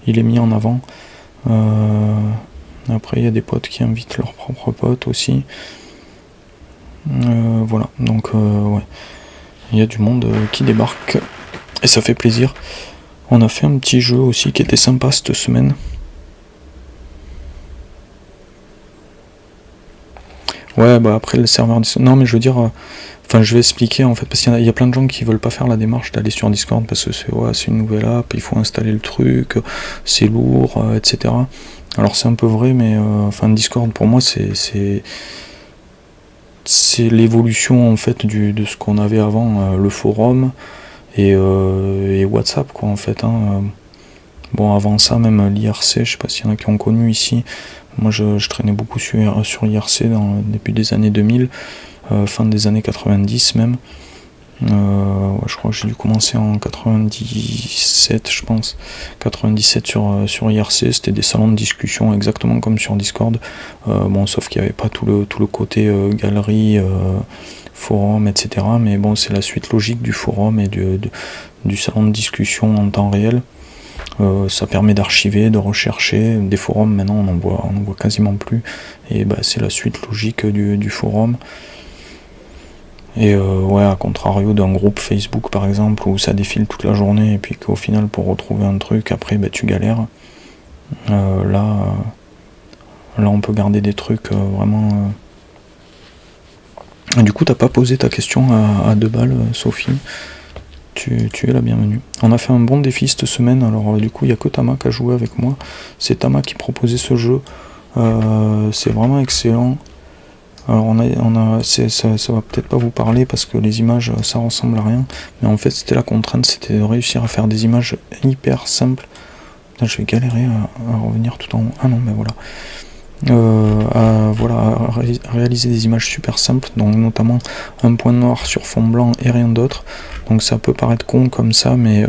[SPEAKER 1] il est mis en avant. Après il y a des potes qui invitent leurs propres potes aussi. Voilà, donc ouais. Il y a du monde qui débarque et ça fait plaisir. On a fait un petit jeu aussi qui était sympa cette semaine. Ouais, bah après le serveur Discord. Non, mais je veux dire, enfin, je vais expliquer en fait, parce qu'il y a plein de gens qui veulent pas faire la démarche d'aller sur Discord parce que c'est une nouvelle app, il faut installer le truc, c'est lourd, etc. Alors c'est un peu vrai, mais enfin Discord pour moi c'est l'évolution en fait de ce qu'on avait avant, le forum et WhatsApp quoi en fait. Bon avant ça même l'IRC, je sais pas s'il y en a qui ont connu ici. Moi je traînais beaucoup sur IRC dans le début des années 2000, fin des années 90 même. Ouais, je crois que j'ai dû commencer en 97 je pense. 97 sur IRC, c'était des salons de discussion exactement comme sur Discord. Bon sauf qu'il n'y avait pas tout le côté galerie, forum, etc. Mais bon c'est la suite logique du forum et du salon de discussion en temps réel. Ça permet d'archiver, de rechercher. Des forums maintenant on en voit quasiment plus. Et bah, c'est la suite logique du forum. Et ouais, à contrario d'un groupe Facebook par exemple où ça défile toute la journée et puis qu'au final pour retrouver un truc après bah, tu galères. Là on peut garder des trucs vraiment. Du coup t'as pas posé ta question à 2 balles, Sophie. Tu es la bienvenue. On a fait un bon défi cette semaine, alors du coup il n'y a que Tama qui a joué avec moi. C'est Tama qui proposait ce jeu. C'est vraiment excellent. Alors ça va peut-être pas vous parler parce que les images ça ressemble à rien, mais en fait c'était la contrainte, c'était de réussir à faire des images hyper simples. Là, je vais galérer à revenir tout en haut. Ah non mais voilà. Réaliser des images super simples, donc notamment un point noir sur fond blanc et rien d'autre. Donc ça peut paraître con comme ça, mais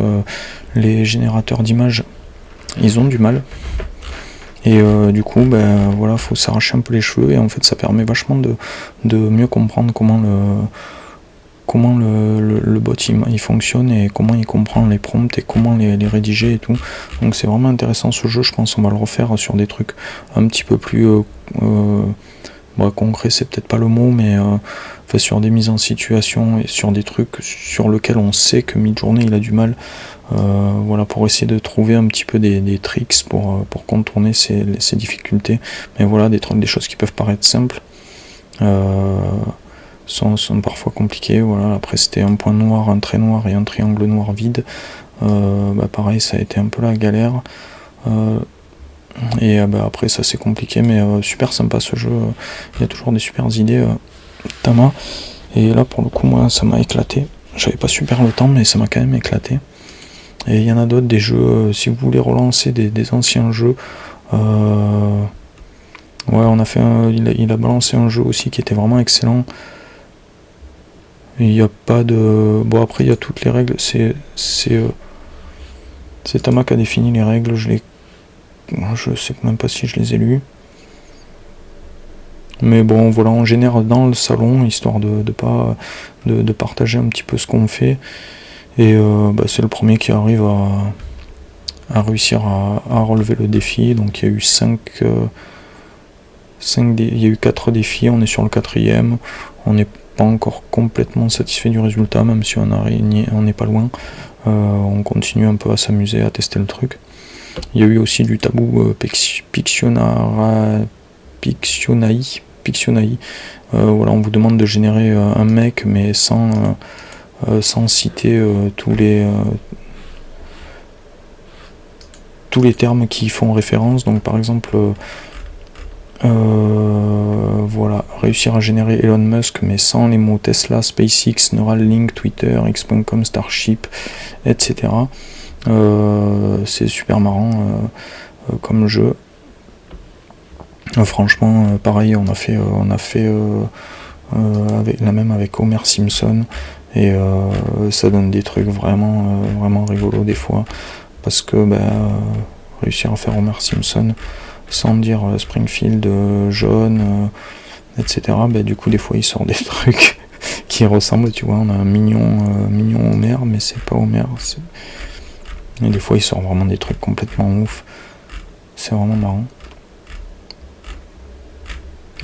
[SPEAKER 1] les générateurs d'images ils ont du mal. Et du coup, ben voilà, faut s'arracher un peu les cheveux et en fait ça permet vachement de mieux comprendre comment le bot il fonctionne et comment il comprend les prompts et comment les rédiger et tout. Donc c'est vraiment intéressant ce jeu, je pense qu'on va le refaire sur des trucs un petit peu plus concret, c'est peut-être pas le mot, mais enfin, sur des mises en situation et sur des trucs sur lesquels on sait que Midjourney il a du mal. Voilà, pour essayer de trouver un petit peu des tricks pour contourner ces difficultés. Mais voilà, des choses qui peuvent paraître simples sont parfois compliquées. Voilà, après c'était un point noir, un trait noir et un triangle noir vide. Pareil, ça a été un peu la galère. Et après ça c'est compliqué, mais super sympa ce jeu. Il y a toujours des super idées, Tama. Et là pour le coup moi ça m'a éclaté. J'avais pas super le temps, mais ça m'a quand même éclaté. Et il y en a d'autres, des jeux, si vous voulez relancer des anciens jeux, ouais, on a fait il a balancé un jeu aussi qui était vraiment excellent. Il n'y a pas de... Bon, après, il y a toutes les règles, c'est Tama qui a défini les règles, je sais même pas si je les ai lues. Mais bon, voilà, on génère dans le salon, histoire de partager un petit peu ce qu'on fait. Et c'est le premier qui arrive à réussir à relever le défi. Donc il y a eu 4 défis, on est sur le 4e. On n'est pas encore complètement satisfait du résultat, même si on n'est pas loin. On continue un peu à s'amuser, à tester le truc. Il y a eu aussi du tabou Pictionary. Voilà, on vous demande de générer un mec, mais sans citer tous les termes qui y font référence. Donc par exemple Voilà, réussir à générer Elon Musk mais sans les mots Tesla, SpaceX, Neuralink, Twitter, X.com, Starship, etc. C'est super marrant comme jeu. Franchement, pareil, on a fait avec la même avec Homer Simpson et ça donne des trucs vraiment rigolos des fois parce que réussir à faire Homer Simpson sans dire Springfield jaune, etc. Du coup des fois il sort des trucs qui ressemblent, tu vois, on a un mignon Homer mais c'est pas Homer, et des fois il sort vraiment des trucs complètement ouf, c'est vraiment marrant.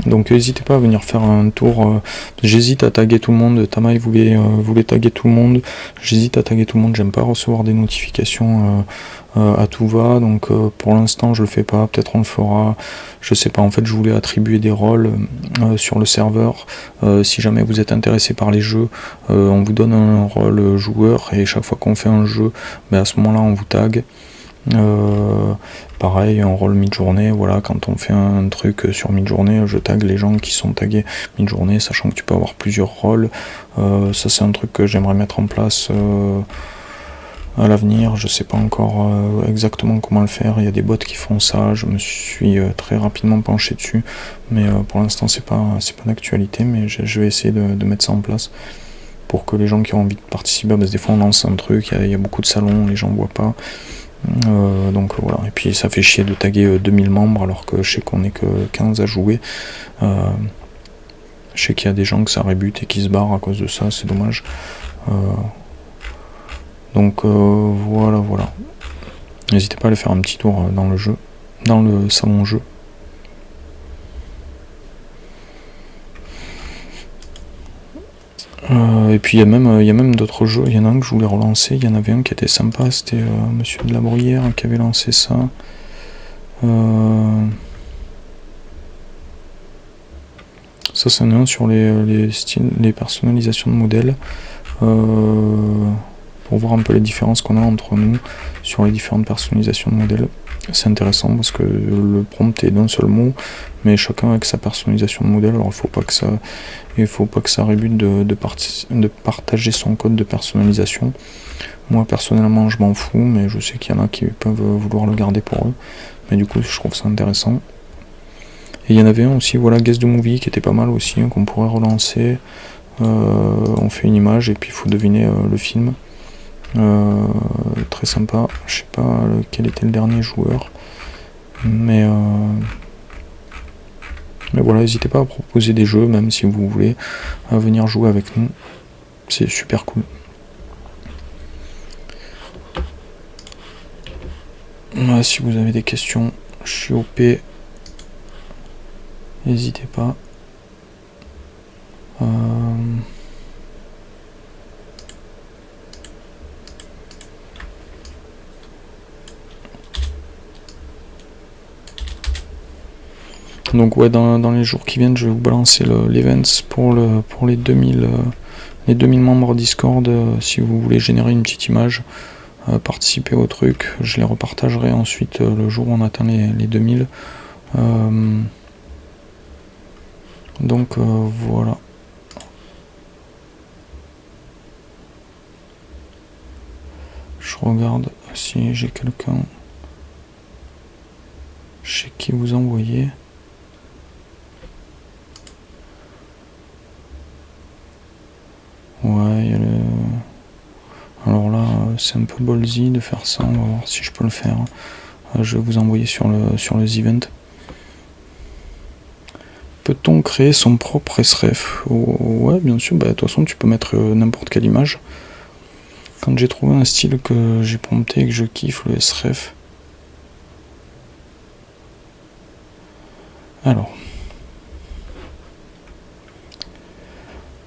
[SPEAKER 1] Donc n'hésitez pas à venir faire un tour. J'hésite à taguer tout le monde. Tamaï voulait taguer tout le monde. J'hésite à taguer tout le monde. J'aime pas recevoir des notifications à tout va. Donc pour l'instant je le fais pas. Peut-être on le fera. Je sais pas. En fait je voulais attribuer des rôles sur le serveur. Si jamais vous êtes intéressé par les jeux, on vous donne un rôle joueur et chaque fois qu'on fait un jeu, à ce moment-là on vous tag. Pareil, un rôle mid-journée, voilà, quand on fait un truc sur mid-journée, je tag les gens qui sont tagués mid-journée, sachant que tu peux avoir plusieurs rôles. Ça c'est un truc que j'aimerais mettre en place à l'avenir, je sais pas encore exactement comment le faire, il y a des bots qui font ça, je me suis très rapidement penché dessus, mais pour l'instant c'est pas d'actualité, mais je vais essayer de mettre ça en place pour que les gens qui ont envie de participer, parce que des fois on lance un truc, il y a beaucoup de salons, les gens voient pas. Donc voilà, et puis ça fait chier de taguer 2000 membres alors que je sais qu'on est que 15 à jouer. Je sais qu'il y a des gens que ça rébute et qui se barrent à cause de ça, c'est dommage. Donc voilà. N'hésitez pas à aller faire un petit tour dans le jeu, dans le salon jeu. Et puis il y a même d'autres jeux, il y en a un que je voulais relancer, il y en avait un qui était sympa, c'était Monsieur de la Bruyère qui avait lancé ça. Ça c'est un sur les personnalisations de modèles, pour voir un peu les différences qu'on a entre nous sur les différentes personnalisations de modèles. C'est intéressant parce que le prompt est d'un seul mot, mais chacun avec sa personnalisation de modèle. Alors il faut pas que ça rébute de partager son code de personnalisation. Moi personnellement je m'en fous, mais je sais qu'il y en a qui peuvent vouloir le garder pour eux. Mais du coup je trouve ça intéressant. Et il y en avait un aussi, voilà, Guess the Movie, qui était pas mal aussi, qu'on pourrait relancer. On fait une image et puis il faut deviner le film. Très sympa, je sais pas quel était le dernier joueur, mais voilà, n'hésitez pas à proposer des jeux, même si vous voulez venir jouer avec nous, c'est super cool. Si vous avez des questions, je suis OP, n'hésitez pas. Donc ouais, dans les jours qui viennent, je vais vous balancer l'events pour les 2000 membres Discord. Si vous voulez générer une petite image, participer au truc, je les repartagerai ensuite le jour où on atteint les 2000. Donc voilà. Je regarde si j'ai quelqu'un chez qui vous envoyez. Ouais, il y a le... Alors là, c'est un peu ballsy de faire ça, on va voir si je peux le faire. Je vais vous envoyer sur les events. Peut-on créer son propre sref? Ouais, bien sûr, de toute façon tu peux mettre n'importe quelle image. Quand j'ai trouvé un style que j'ai prompté et que je kiffe, le sref. Alors.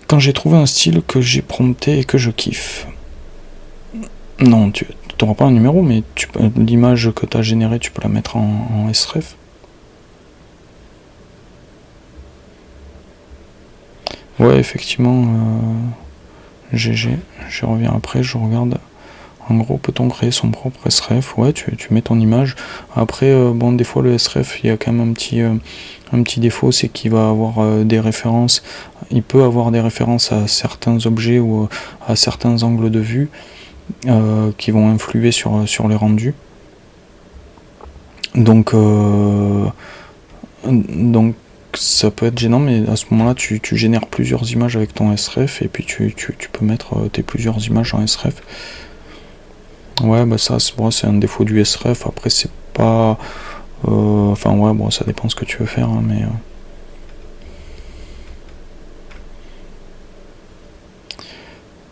[SPEAKER 1] Quand j'ai trouvé un style que j'ai prompté et que je kiffe. Non, tu n'auras pas un numéro, mais l'image que tu as générée, tu peux la mettre en sref. Ouais, effectivement, GG. Je reviens après, je regarde En gros, peut-on créer son propre sref? Ouais, tu mets ton image. Après, bon, des fois, le sref, il y a quand même un petit défaut, c'est qu'il va avoir des références. Il peut avoir des références à certains objets ou à certains angles de vue qui vont influer sur les rendus. Donc ça peut être gênant, mais à ce moment-là, tu génères plusieurs images avec ton sref et puis tu peux mettre tes plusieurs images en sref. Ouais, bah ça, c'est un défaut du sref. Après, c'est pas. Enfin, ouais, bon, ça dépend ce que tu veux faire, hein, mais.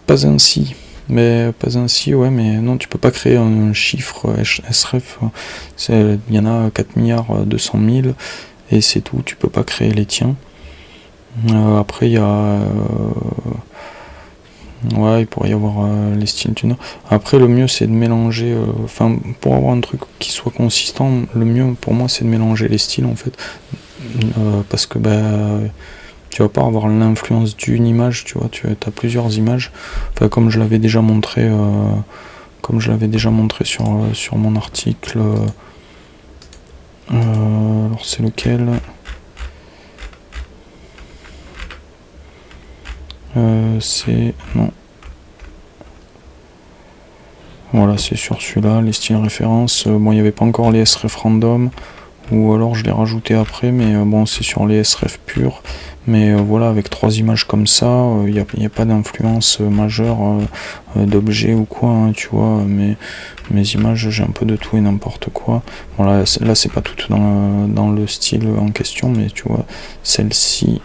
[SPEAKER 1] Pas ainsi. Mais pas ainsi, ouais, mais non, tu peux pas créer un chiffre sref. Il y en a 4 milliards 200 000 et c'est tout. Tu peux pas créer les tiens. Après, il y a. Ouais, il pourrait y avoir les styles tuner. Après, le mieux, c'est de mélanger. Enfin, pour avoir un truc qui soit consistant, le mieux pour moi, c'est de mélanger les styles en fait. Parce que tu vas pas avoir l'influence d'une image, tu vois. Tu as plusieurs images. Enfin, comme je l'avais déjà montré. Sur mon article. Alors, c'est lequel? C'est... Non. Voilà, c'est sur celui-là, les styles références. Bon, il n'y avait pas encore les sref random, ou alors je l'ai rajouté après, mais bon, c'est sur les sref purs. Mais voilà, avec 3 images comme ça, il n'y a pas d'influence majeure d'objet ou quoi, hein, tu vois. Mes images, j'ai un peu de tout et n'importe quoi. Bon, là c'est pas tout dans le style en question, mais tu vois, celle-ci...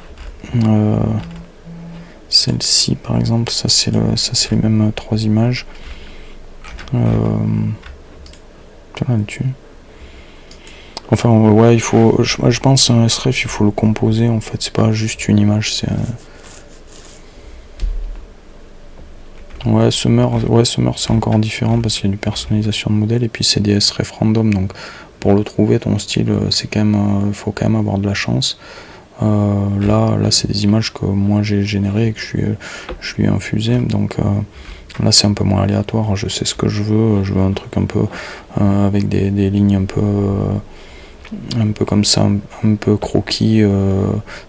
[SPEAKER 1] Celle-ci par exemple, ça c'est les mêmes 3 images. Là-dessus. Enfin ouais, il faut. Je pense un sref, il faut le composer en fait, c'est pas juste une image, c'est. Ouais, Summer c'est encore différent parce qu'il y a du personnalisation de modèle et puis c'est des sref random, donc pour le trouver ton style, c'est quand même. Faut quand même avoir de la chance. Là c'est des images que moi j'ai générées et que je lui ai infusé, donc là c'est un peu moins aléatoire, je sais ce que je veux un truc un peu avec des lignes un peu comme ça, un peu croquis,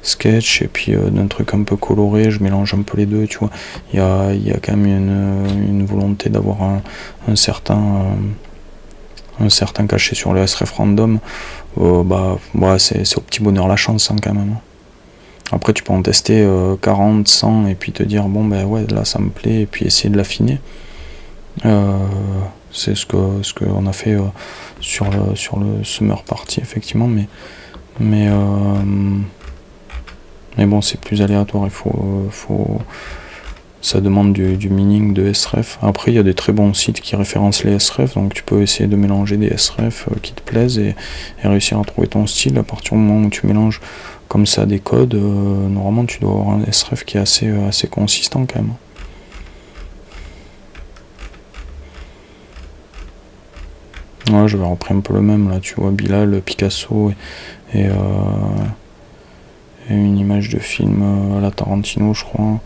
[SPEAKER 1] sketch, et puis d'un truc un peu coloré, je mélange un peu les deux, tu vois. Il y a quand même une volonté d'avoir un certain cachet sur le sref random. C'est au petit bonheur la chance, hein, quand même. Après, tu peux en tester 40, 100 et puis te dire bon ben ouais, là ça me plaît, et puis essayer de l'affiner. C'est ce qu'on a fait sur le Summer Party, effectivement, mais bon, c'est plus aléatoire, il faut ça demande du mining de sref. Après, il y a des très bons sites qui référencent les sref, donc tu peux essayer de mélanger des sref qui te plaisent et réussir à trouver ton style. À partir du moment où tu mélanges comme ça des codes, normalement tu dois avoir un sref qui est assez consistant quand même. Ouais, je vais reprendre un peu le même là, tu vois, Bilal, Picasso et une image de film à la Tarantino, je crois.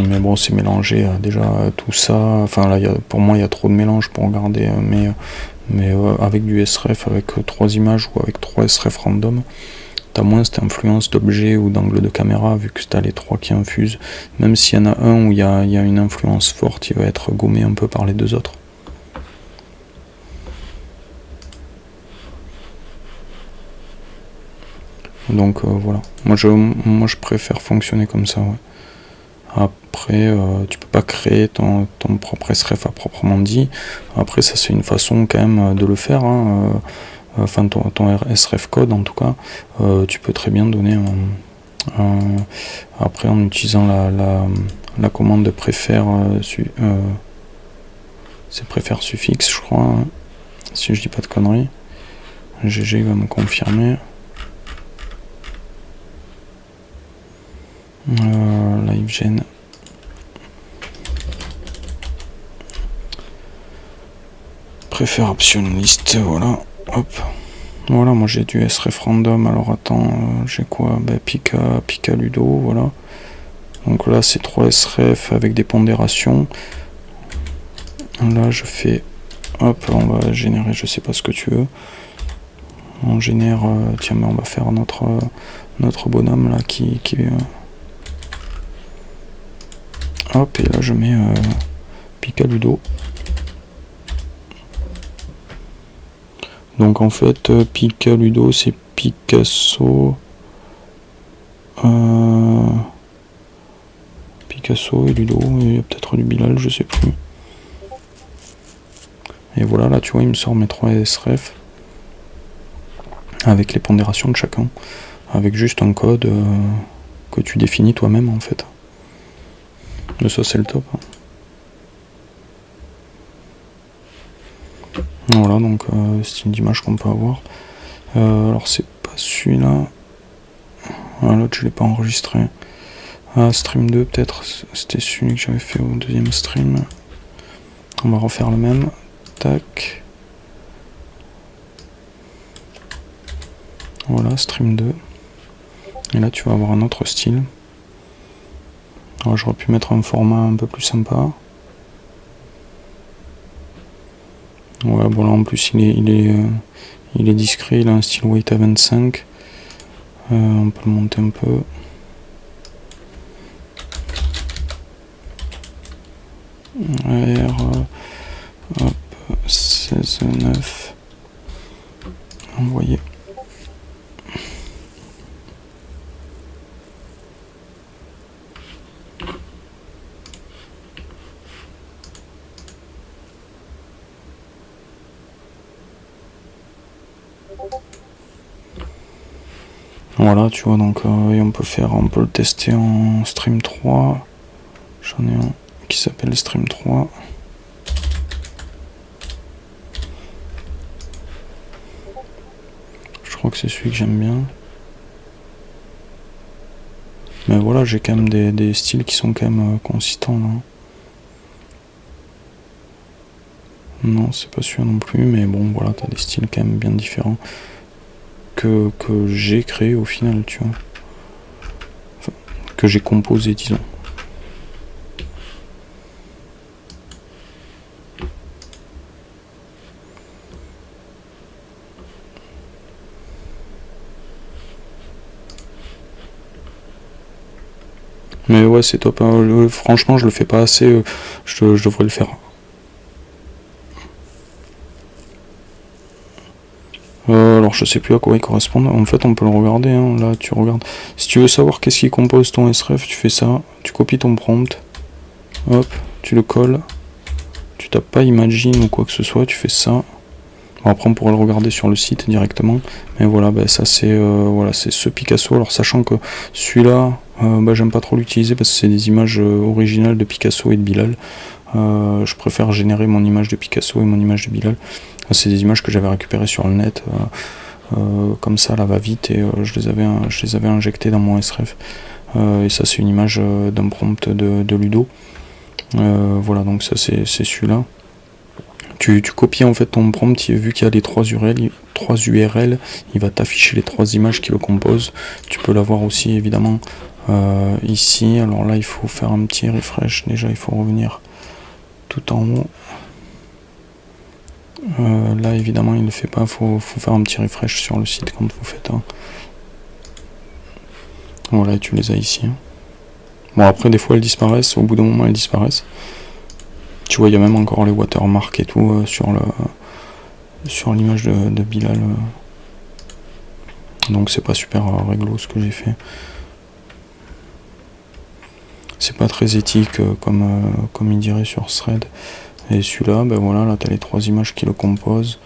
[SPEAKER 1] Mais bon, c'est mélangé déjà tout ça. Enfin là, pour moi, il y a trop de mélange pour regarder, mais avec du sref, avec 3 images ou avec 3 sref random, t'as moins cette influence d'objet ou d'angle de caméra, vu que t'as les 3 qui infusent. Même s'il y en a un où il y a une influence forte, il va être gommé un peu par les 2 autres. Donc voilà, moi je préfère fonctionner comme ça, ouais. Après, tu peux pas créer ton propre sref à proprement dit. Après, ça c'est une façon quand même de le faire, hein. Enfin ton sref code en tout cas, tu peux très bien donner après en utilisant la commande de préfère, c'est préfère suffixe, je crois, hein, si je dis pas de conneries. GG va me confirmer. LiveGen. Préfère option list, voilà. Hop. Voilà, moi j'ai du sref random. Alors attends, j'ai quoi? Pika Ludo, voilà. Donc là c'est 3 sref avec des pondérations. Là je fais, hop, on va générer, je sais pas ce que tu veux. On génère, tiens, mais on va faire notre bonhomme là qui hop, et là je mets Picaludo. Donc en fait, Picaludo c'est Picasso. Picasso et Ludo, et il y a peut-être du Bilal, je sais plus. Et voilà, là tu vois, il me sort mes 3 SREF avec les pondérations de chacun, avec juste un code que tu définis toi-même en fait. Mais ça c'est le top. Voilà, donc style d'image qu'on peut avoir. Alors c'est pas celui-là. L'autre je l'ai pas enregistré. Ah, stream 2 peut-être, c'était celui que j'avais fait au deuxième stream. On va refaire le même. Tac. Voilà, stream 2. Et là tu vas avoir un autre style. Alors j'aurais pu mettre un format un peu plus sympa. Ouais, bon là en plus il est discret, il a un style weight à 25. On peut le monter un peu. Hop, 16,9. Envoyer. Voilà, tu vois, donc et on peut le tester en stream 3. J'en ai un qui s'appelle stream 3. Je crois que c'est celui que j'aime bien. Mais voilà, j'ai quand même des styles qui sont quand même consistants là. Non, c'est pas celui-là non plus, mais bon, voilà, t'as des styles quand même bien différents que j'ai créé au final, tu vois. Enfin, que j'ai composé, disons. Mais ouais, c'est top. Hein. Franchement, je le fais pas assez. Je devrais le faire. Alors, je sais plus à quoi il correspond. En fait, on peut le regarder. Hein. Là, tu regardes. Si tu veux savoir qu'est-ce qui compose ton SREF, tu fais ça. Tu copies ton prompt. Hop, tu le colles. Tu tapes pas Imagine ou quoi que ce soit. Tu fais ça. Bon, après, on pourrait le regarder sur le site directement. Mais voilà, bah, ça c'est voilà, c'est ce Picasso. Alors, sachant que celui-là, j'aime pas trop l'utiliser parce que c'est des images originales de Picasso et de Bilal. Je préfère générer mon image de Picasso et mon image de Bilal. C'est des images que j'avais récupérées sur le net. Comme ça, là va vite et je les avais injectées dans mon SREF. Et ça, c'est une image d'un prompt de Ludo. Voilà, donc ça c'est celui-là. Tu copies en fait ton prompt, vu qu'il y a les 3 URL, il va t'afficher les 3 images qui le composent. Tu peux l'avoir aussi évidemment ici. Alors là, il faut faire un petit refresh. Déjà, il faut revenir tout en haut. Là, évidemment, il ne le fait pas. Faut faire un petit refresh sur le site quand vous faites un. Voilà, tu les as ici. Bon, après, des fois, elles disparaissent. Au bout d'un moment, elles disparaissent. Tu vois, il y a même encore les watermarks et tout sur l'image de Bilal. Donc c'est pas super réglo ce que j'ai fait. C'est pas très éthique comme il dirait sur Thread. Et celui-là, ben voilà, là t'as les 3 images qui le composent.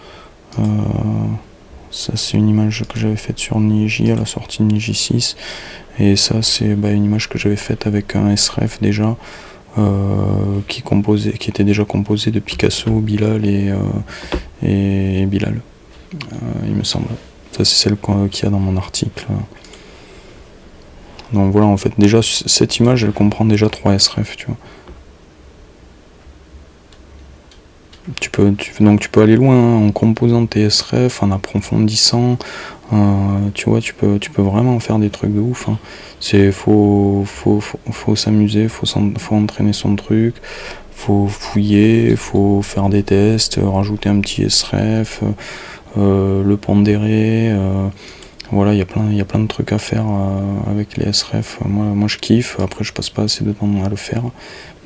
[SPEAKER 1] Ça c'est une image que j'avais faite sur Niji à la sortie de Niji 6. Et ça c'est une image que j'avais faite avec un SREF déjà. Qui était déjà composé de Picasso, Bilal et Bilal, il me semble. Ça c'est celle qu'il y a dans mon article. Donc voilà, en fait déjà cette image elle comprend déjà 3 SREF, tu vois. Donc tu peux aller loin hein, en composant tes SREF, en approfondissant, Tu vois, tu peux vraiment faire des trucs de ouf, hein. Faut s'amuser, faut entraîner son truc, faut fouiller, faut faire des tests, rajouter un petit SREF, le pondérer, voilà, il y a plein de trucs à faire avec les SREF. Moi je kiffe, après je passe pas assez de temps à le faire,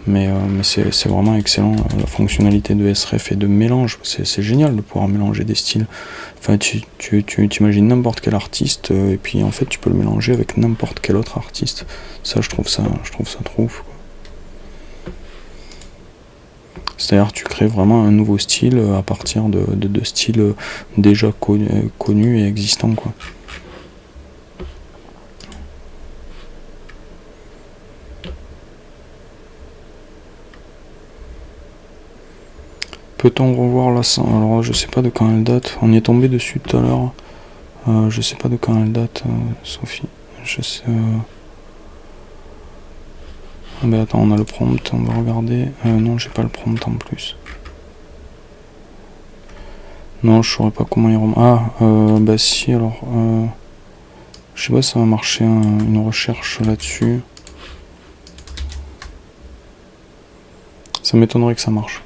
[SPEAKER 1] mais c'est vraiment excellent, la fonctionnalité de SREF et de mélange, c'est génial de pouvoir mélanger des styles. Enfin, tu imagines n'importe quel artiste, et puis en fait tu peux le mélanger avec n'importe quel autre artiste. Ça, je trouve ça trop ouf, quoi. C'est-à-dire tu crées vraiment un nouveau style à partir de styles déjà connus et existants, quoi. Peut-on revoir la scène? Alors je sais pas de quand elle date, on y est tombé dessus tout à l'heure. Je sais pas de quand elle date, Sophie. Je sais. Ah bah attends, on a le prompt, on va regarder. Non, j'ai pas le prompt en plus. Non, je saurais pas comment y remonter. Ah, bah si, alors. Je sais pas si ça va marcher, une recherche là-dessus. Ça m'étonnerait que ça marche.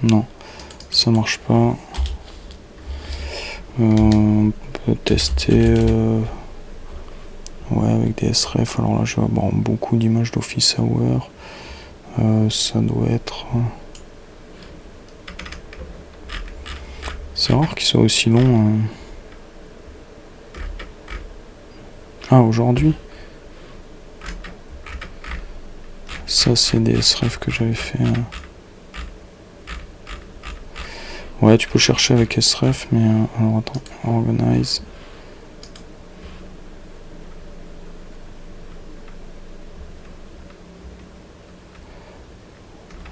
[SPEAKER 1] Non, ça marche pas. On peut tester. Ouais, avec des SREF. Alors là, je vais avoir beaucoup d'images d'Office Hour. Ça doit être. C'est rare qu'il soit aussi long. Ah, aujourd'hui. Ça, c'est des SREF que j'avais fait. Ouais, tu peux chercher avec SREF, mais alors attends, organize.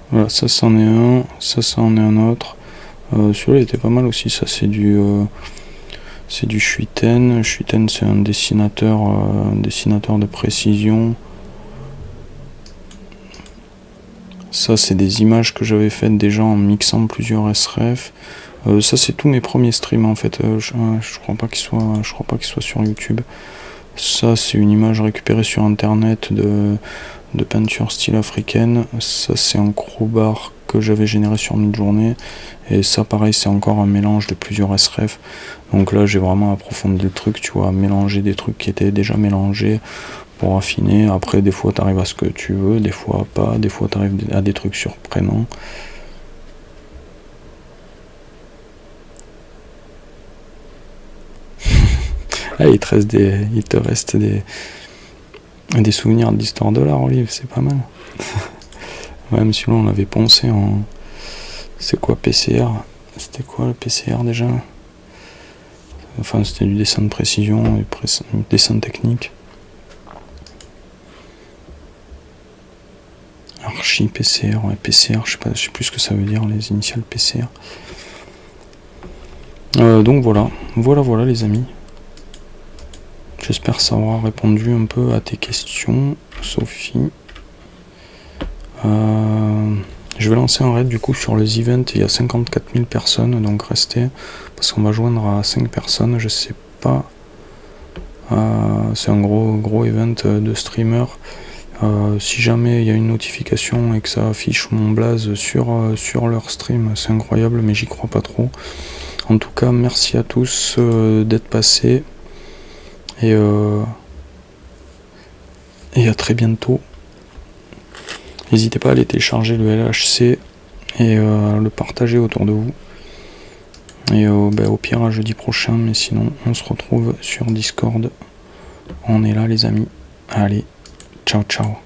[SPEAKER 1] Voilà, ça c'en est un, ça en est un autre. Celui-là était pas mal aussi, ça c'est du Schuiten. Schuiten, c'est un dessinateur de précision. Ça, c'est des images que j'avais faites déjà en mixant plusieurs SREF. Ça, c'est tous mes premiers streams en fait. Je crois pas qu'il soit sur YouTube. Ça, c'est une image récupérée sur internet de peinture style africaine. Ça, c'est un crowbar que j'avais généré sur Midjourney. Et ça, pareil, c'est encore un mélange de plusieurs SREF. Donc là, j'ai vraiment approfondi le truc, tu vois, mélanger des trucs qui étaient déjà mélangés pour affiner. Après, des fois, t'arrives à ce que tu veux, des fois pas. Des fois, t'arrives à des trucs surprenants. Ah, il te reste des souvenirs d'histoire de l'art, Olive, c'est pas mal. Ouais, mais celui-là, on l'avait poncé en. C'est quoi PCR? C'était quoi le PCR déjà? Enfin, c'était du dessin de précision et dessin technique. Archi PCR, ouais, PCR, je sais plus ce que ça veut dire, les initiales PCR. Donc voilà les amis. J'espère que ça aura répondu un peu à tes questions, Sophie. Je vais lancer un raid du coup sur les events, il y a 54 000 personnes, donc restez, parce qu'on va joindre à 5 personnes, je sais pas. C'est un gros event de streamers. Si jamais il y a une notification et que ça affiche mon blaze sur leur stream, c'est incroyable, mais j'y crois pas trop. En tout cas, merci à tous d'être passés et à très bientôt. N'hésitez pas à aller télécharger le LHC et le partager autour de vous. Et au pire à jeudi prochain, mais sinon on se retrouve sur Discord. On est là les amis. Allez, ciao ciao.